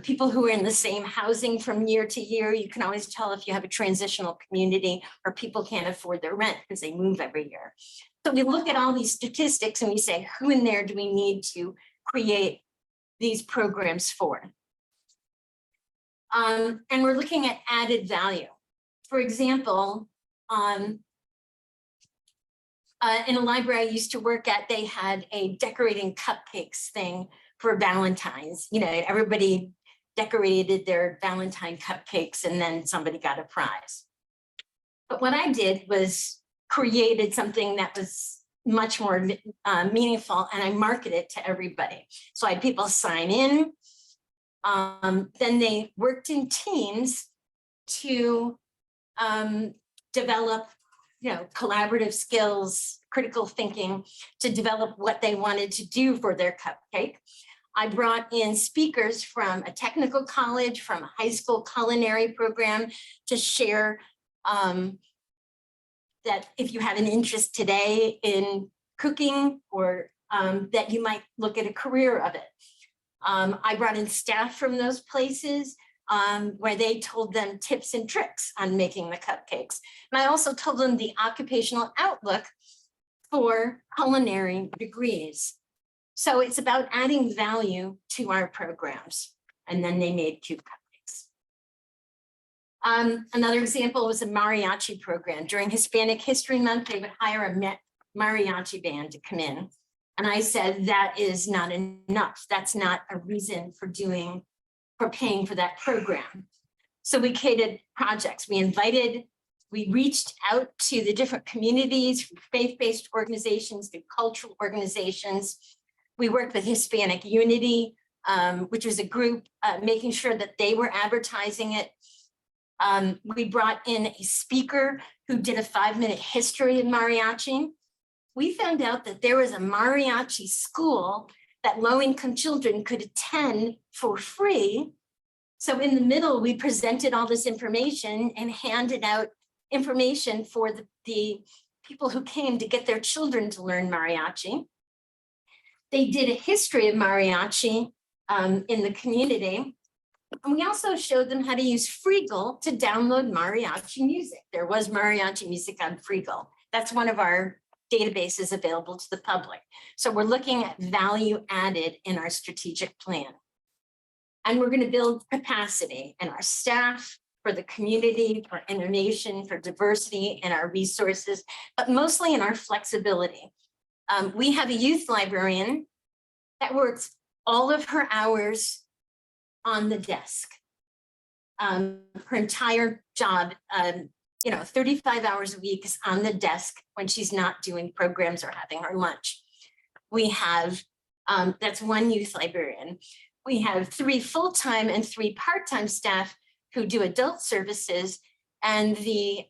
Speaker 4: people who are in the same housing from year to year. You can always tell if you have a transitional community or people can't afford their rent because they move every year. So we look at all these statistics and we say, who in there do we need to create these programs for? And we're looking at added value. For example, in a library I used to work at, they had a decorating cupcakes thing for Valentine's. Everybody decorated their Valentine cupcakes and then somebody got a prize. But what I did was created something that was much more meaningful, and I marketed it to everybody. So I had people sign in. Then they worked in teams to develop, collaborative skills, critical thinking, to develop what they wanted to do for their cupcake. I brought in speakers from a technical college, from a high school culinary program to share that if you have an interest today in cooking or that you might look at a career of it. I brought in staff from those places where they told them tips and tricks on making the cupcakes. And I also told them the occupational outlook for culinary degrees. So it's about adding value to our programs. And then they made cute cupcakes. Another example was a mariachi program. During Hispanic History Month, they would hire a mariachi band to come in. And I said, that is not enough. That's not a reason for paying for that program. So we created projects. We reached out to the different communities, faith-based organizations, through cultural organizations. We worked with Hispanic Unity, which was a group making sure that they were advertising it. We brought in a speaker who did a 5-minute history of mariachi. We found out that there was a mariachi school that low-income children could attend for free. So in the middle, we presented all this information and handed out information for the people who came to get their children to learn mariachi. They did a history of mariachi in the community. And we also showed them how to use Freegal to download mariachi music. There was mariachi music on Freegal. That's one of our databases available to the public. So we're looking at value added in our strategic plan. And we're going to build capacity in our staff, for the community, for innovation, for diversity in our resources, but mostly in our flexibility. We have a youth librarian that works all of her hours on the desk. Her entire job, 35 hours a week is on the desk when she's not doing programs or having her lunch. We have, that's one youth librarian. We have 3 full-time and 3 part-time staff who do adult services, and the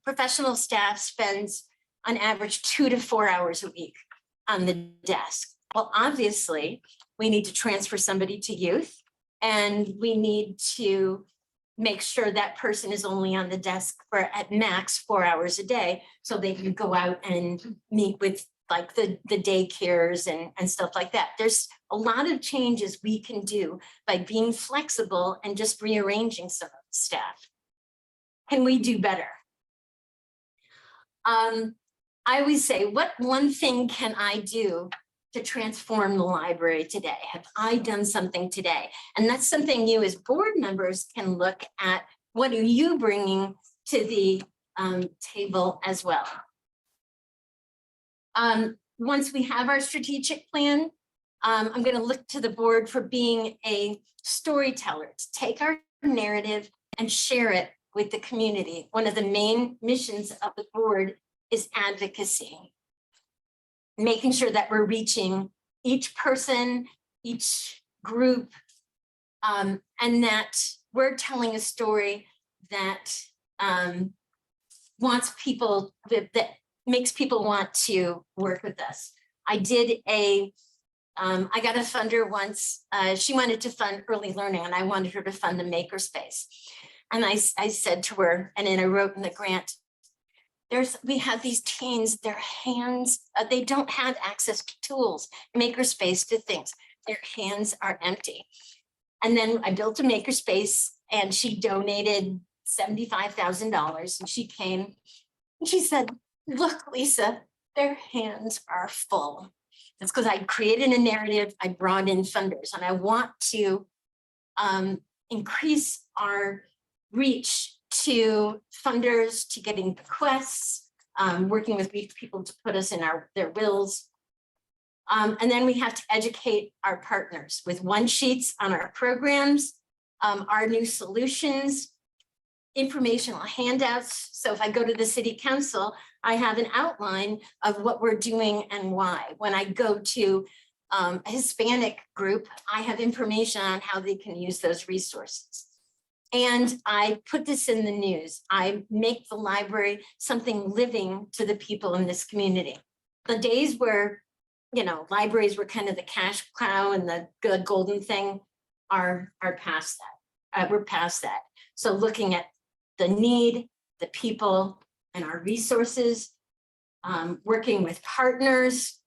Speaker 4: professional staff spends on average 2 to 4 hours a week on the desk. Well, obviously, we need to transfer somebody to youth, and we need to make sure that person is only on the desk for at max 4 hours a day, so they can go out and meet with like the daycares and stuff like that. There's a lot of changes we can do by being flexible and just rearranging some of the staff. Can we do better? I always say, what one thing can I do to transform the library today? Have I done something today? And that's something you as board members can look at. What are you bringing to the table as well? Once we have our strategic plan, I'm going to look to the board for being a storyteller, to take our narrative and share it with the community. One of the main missions of the board is advocacy, making sure that we're reaching each person, each group, and that we're telling a story that wants people, that makes people want to work with us. I got a funder once, she wanted to fund early learning and I wanted her to fund the makerspace. And I said to her, and then I wrote in the grant, we have these teens, their hands, they don't have access to tools, makerspace to things. Their hands are empty. And then I built a makerspace and she donated $75,000 and she came and she said, look, Lisa, their hands are full. It's because I created a narrative, I brought in funders, and I want to increase our reach to funders, to getting bequests, working with people to put us in their wills. And then we have to educate our partners with one-sheets on our programs, our new solutions, informational handouts. So if I go to the city council, I have an outline of what we're doing and why. When I go to a Hispanic group, I have information on how they can use those resources. And I put this in the news. I make the library something living to the people in this community. The days where, libraries were kind of the cash cow and the good golden thing are past that. We're past that. So looking at the need, the people, and our resources, working with partners,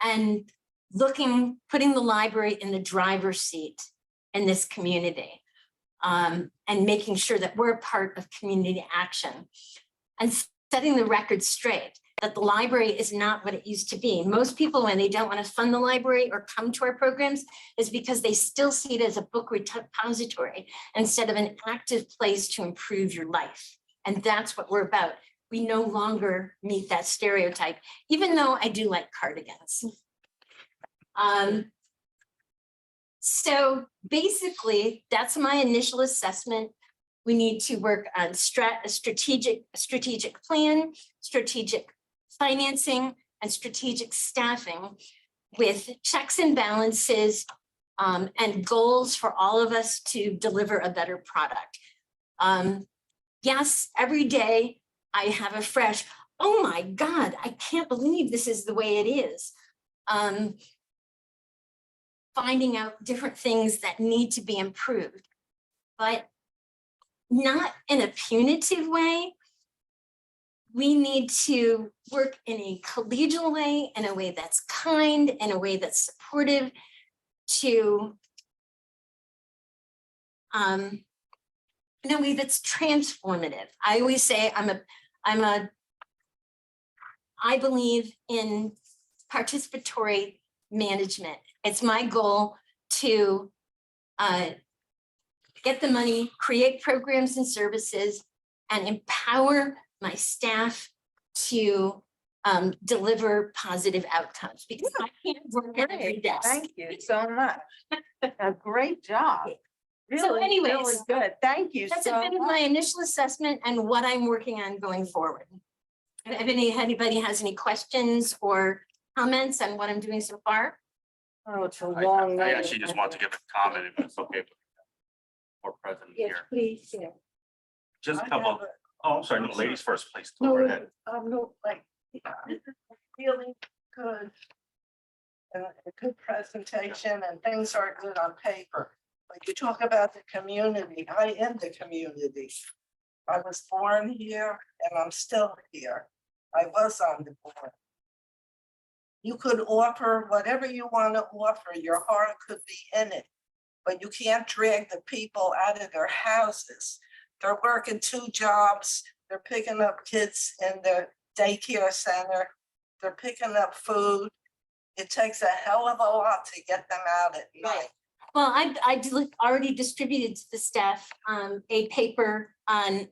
Speaker 4: and putting the library in the driver's seat in this community, and making sure that we're a part of community action, and setting the record straight that the library is not what it used to be. Most people, when they don't want to fund the library or come to our programs, is because they still see it as a book repository instead of an active place to improve your life. And that's what we're about. We no longer meet that stereotype, even though I do like cardigans. So basically, that's my initial assessment. We need to work on a strategic plan, strategic financing, and strategic staffing with checks and balances and goals for all of us to deliver a better product. Yes, every day I have a fresh, oh my God, I can't believe this is the way it is. Finding out different things that need to be improved, but not in a punitive way. We need to work in a collegial way, in a way that's kind, in a way that's supportive, to in a way that's transformative. I always say I believe in participatory management. It's my goal to get the money, create programs and services, and empower my staff to deliver positive outcomes, because I can't work at every
Speaker 5: Great,
Speaker 4: desk.
Speaker 5: thank you so much. A great job.
Speaker 4: So
Speaker 5: Really,
Speaker 4: anyways,
Speaker 5: really good. Thank you
Speaker 4: That's a
Speaker 5: so
Speaker 4: bit of
Speaker 5: much.
Speaker 4: my initial assessment and what I'm working on going forward. If anybody has any questions or comments on what I'm doing so far?
Speaker 5: Oh, it's a long.
Speaker 12: I
Speaker 5: night.
Speaker 12: actually just want to give a comment if it's okay. For President
Speaker 1: Yes,
Speaker 12: here,
Speaker 1: please, yeah.
Speaker 12: just a
Speaker 10: I
Speaker 12: couple,
Speaker 10: have a-
Speaker 12: oh, I'm sorry, no, ladies first, please. Go
Speaker 1: No,
Speaker 12: right ahead.
Speaker 10: No, like, this is really good. A good presentation and things are good on paper. But you talk about the community, I am the community. I was born here and I'm still here. I was on the board. You could offer whatever you want to offer, your heart could be in it. But you can't drag the people out of their houses. They're working 2 jobs, they're picking up kids in the daycare center, they're picking up food. It takes a hell of a lot to get them out at night.
Speaker 4: Well, I already distributed to the staff a paper on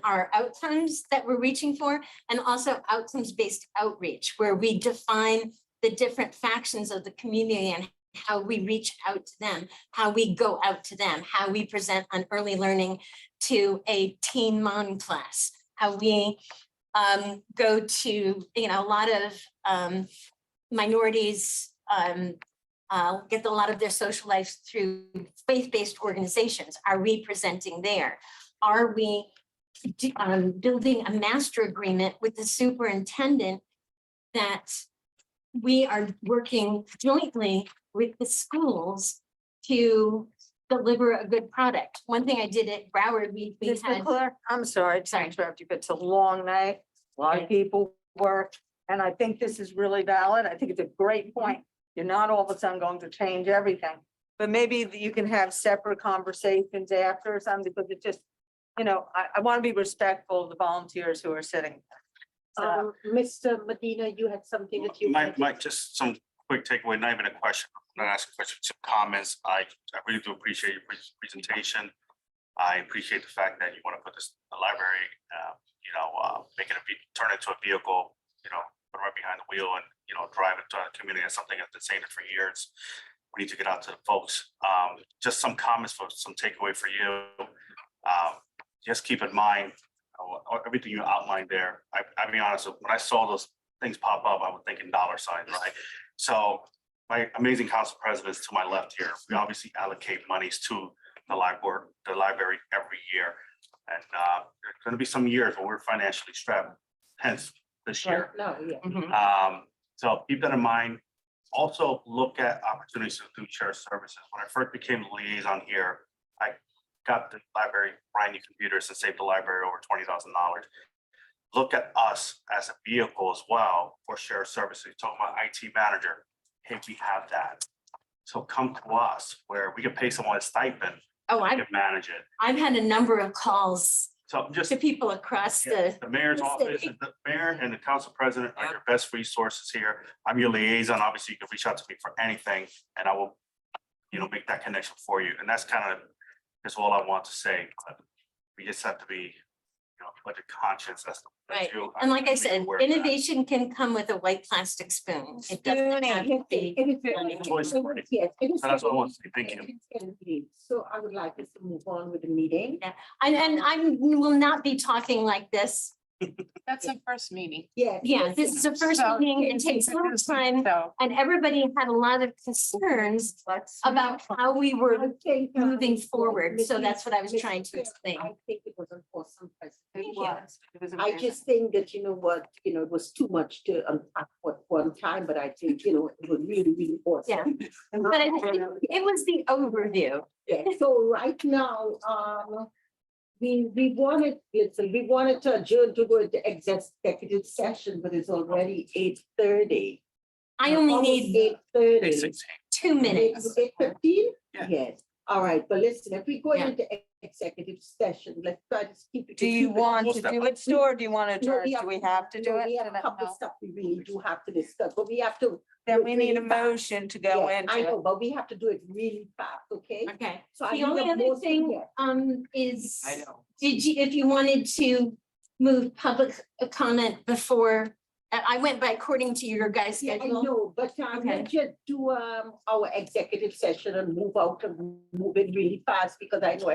Speaker 4: our outcomes that we're reaching for, and also outcomes-based outreach, where we define the different factions of the community and how we reach out to them, how we go out to them, how we present on early learning to a teen mom class, how we go to, a lot of minorities get a lot of their social life through faith-based organizations. Are we presenting there? Are we building a master agreement with the superintendent that we are working jointly with the schools to deliver a good product? One thing I did at Broward, we
Speaker 5: Mr.
Speaker 4: had,
Speaker 5: Clerk, I'm sorry to interrupt you, but it's a long night. A lot of people work, and I think this is really valid. I think it's a great point. You're not all of a sudden going to change everything, but maybe you can have separate conversations after or something, because it just, I want to be respectful of the volunteers who are sitting. So,
Speaker 1: Mr. Medina, you had something that you.
Speaker 12: Mike, just some quick takeaway, not even a question, not asking a question, some comments. I really do appreciate your presentation. I appreciate the fact that you want to put the library, make it turn it into a vehicle, put right behind the wheel and, drive it to a community. That's something I've been saying it for years. We need to get out to the folks. Just some comments for some takeaway for you. Just keep in mind, everything you outlined there. I'll be honest, when I saw those things pop up, I was thinking dollar signs, right? So my amazing council presidents to my left here, we obviously allocate monies to the library every year. And there's going to be some years where we're financially strapped, hence this year.
Speaker 1: No, yeah.
Speaker 12: So keep that in mind. Also look at opportunities to do shared services. When I first became the liaison here, I got the library brand new computers and saved the library over $20,000. Look at us as a vehicle as well for shared services. Talking about IT manager, hey, we have that. So come to us where we can pay someone a stipend.
Speaker 4: Oh,
Speaker 12: We can manage it.
Speaker 4: I've had a number of calls
Speaker 12: So just
Speaker 4: to people across
Speaker 12: the
Speaker 4: the,
Speaker 12: mayor's
Speaker 4: the
Speaker 12: office,
Speaker 4: city.
Speaker 12: the mayor and the council president are your best resources here. I'm your liaison. Obviously, you can reach out to me for anything and I will, make that connection for you. And that's that's all I want to say. But we just have to be, budget conscious as to.
Speaker 4: Right. And like I said, innovation can come with a white plastic spoon. It doesn't have to be.
Speaker 12: Choice.
Speaker 1: Yes, it is.
Speaker 12: So that's what I want to say. Thank you.
Speaker 1: So I would like us to move on with the meeting.
Speaker 4: Yeah, and I will not be talking like this
Speaker 6: That's the first meeting.
Speaker 1: Yeah.
Speaker 4: Yeah, this is the first
Speaker 6: So-
Speaker 4: meeting. It takes a little time.
Speaker 6: So,
Speaker 4: And everybody had a lot of concerns about how we were
Speaker 1: I think,
Speaker 4: moving forward. So
Speaker 1: Mrs.
Speaker 4: that's what I was trying to
Speaker 1: Chair,
Speaker 4: explain.
Speaker 1: I think it was an awesome presentation.
Speaker 5: It was
Speaker 1: I
Speaker 5: amazing.
Speaker 1: just think that, you know what, it was too much to unpack at one time, but I think, it was really, really awesome.
Speaker 4: But I think it was the overview.
Speaker 1: Yeah, so right now, we wanted to adjourn to go into executive session, but it's already 8:30.
Speaker 4: I only need
Speaker 1: 8:30.
Speaker 4: 2 minutes.
Speaker 1: 8:15?
Speaker 12: Yeah.
Speaker 1: Yes, all right, but listen, if we go
Speaker 4: Yeah.
Speaker 1: into executive session, let's try to keep it.
Speaker 5: Do you want to do it, Stu, or do you want to
Speaker 1: No,
Speaker 5: adjourn? Do we have to do
Speaker 1: no,
Speaker 5: it?
Speaker 1: We have a couple of stuff we really do have to discuss, but we have to.
Speaker 5: Then we
Speaker 1: do it
Speaker 5: need a
Speaker 1: really fast.
Speaker 5: motion to go
Speaker 1: Yeah, I
Speaker 5: into
Speaker 1: know,
Speaker 5: it.
Speaker 1: but we have to do it really fast, okay?
Speaker 4: Okay.
Speaker 1: So I
Speaker 4: The
Speaker 1: need
Speaker 4: only
Speaker 1: a
Speaker 4: other
Speaker 1: motion
Speaker 4: thing,
Speaker 1: here.
Speaker 4: is,
Speaker 8: I know.
Speaker 4: if you wanted to move public comment before, I went by according to your guys'
Speaker 1: Yeah, I
Speaker 4: schedule.
Speaker 1: know, but
Speaker 4: Okay.
Speaker 1: let's just do our executive session and move out and move it really fast because I know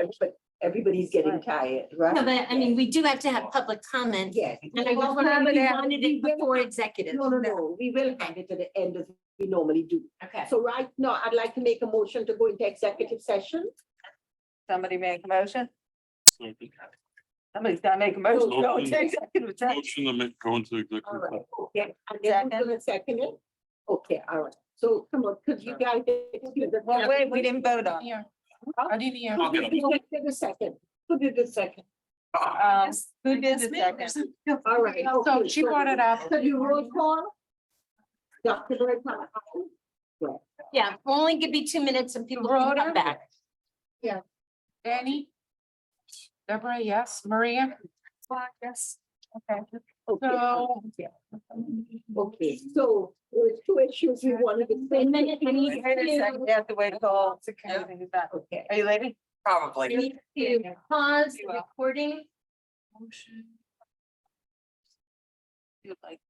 Speaker 1: everybody's getting tired, right?
Speaker 4: No, but I mean, we do have to have public comment.
Speaker 1: Yes.
Speaker 4: And I was wondering if you wanted it before executive.
Speaker 1: No, we will have it at the end as we normally do.
Speaker 4: Okay.
Speaker 1: So right now, I'd like to make a motion to go into executive session.
Speaker 5: Somebody make a motion?
Speaker 3: So,
Speaker 5: Somebody's gotta make a motion. to go into
Speaker 3: Motion.
Speaker 5: executive session.
Speaker 3: motion to make, go into executive.
Speaker 1: All right,
Speaker 3: session.
Speaker 1: okay, and then who's gonna second it? Okay, all right, so come on, could you guys?
Speaker 5: Well, wait, we didn't vote on. it.
Speaker 6: yeah. I didn't hear.
Speaker 3: I'll get
Speaker 1: Who did the second? Who did the second?
Speaker 5: Who did the second?
Speaker 1: All right.
Speaker 6: So
Speaker 1: okay,
Speaker 6: she brought it up.
Speaker 1: Could you roll call? Dr. Bergman, aye?
Speaker 4: Yeah, only give me 2 minutes and people can
Speaker 6: Rhoda?
Speaker 4: come back.
Speaker 6: Danny? Deborah, yes. Maria?
Speaker 9: Yes.
Speaker 6: Okay.
Speaker 1: Okay.
Speaker 6: So,
Speaker 1: Okay, so there was two issues we wanted to.
Speaker 4: Wait a minute, I need
Speaker 5: Wait a second, you have to wait till all everything is done.
Speaker 1: Okay.
Speaker 5: Are you lady?
Speaker 4: I
Speaker 8: Probably.
Speaker 4: need to pause the recording.
Speaker 5: You like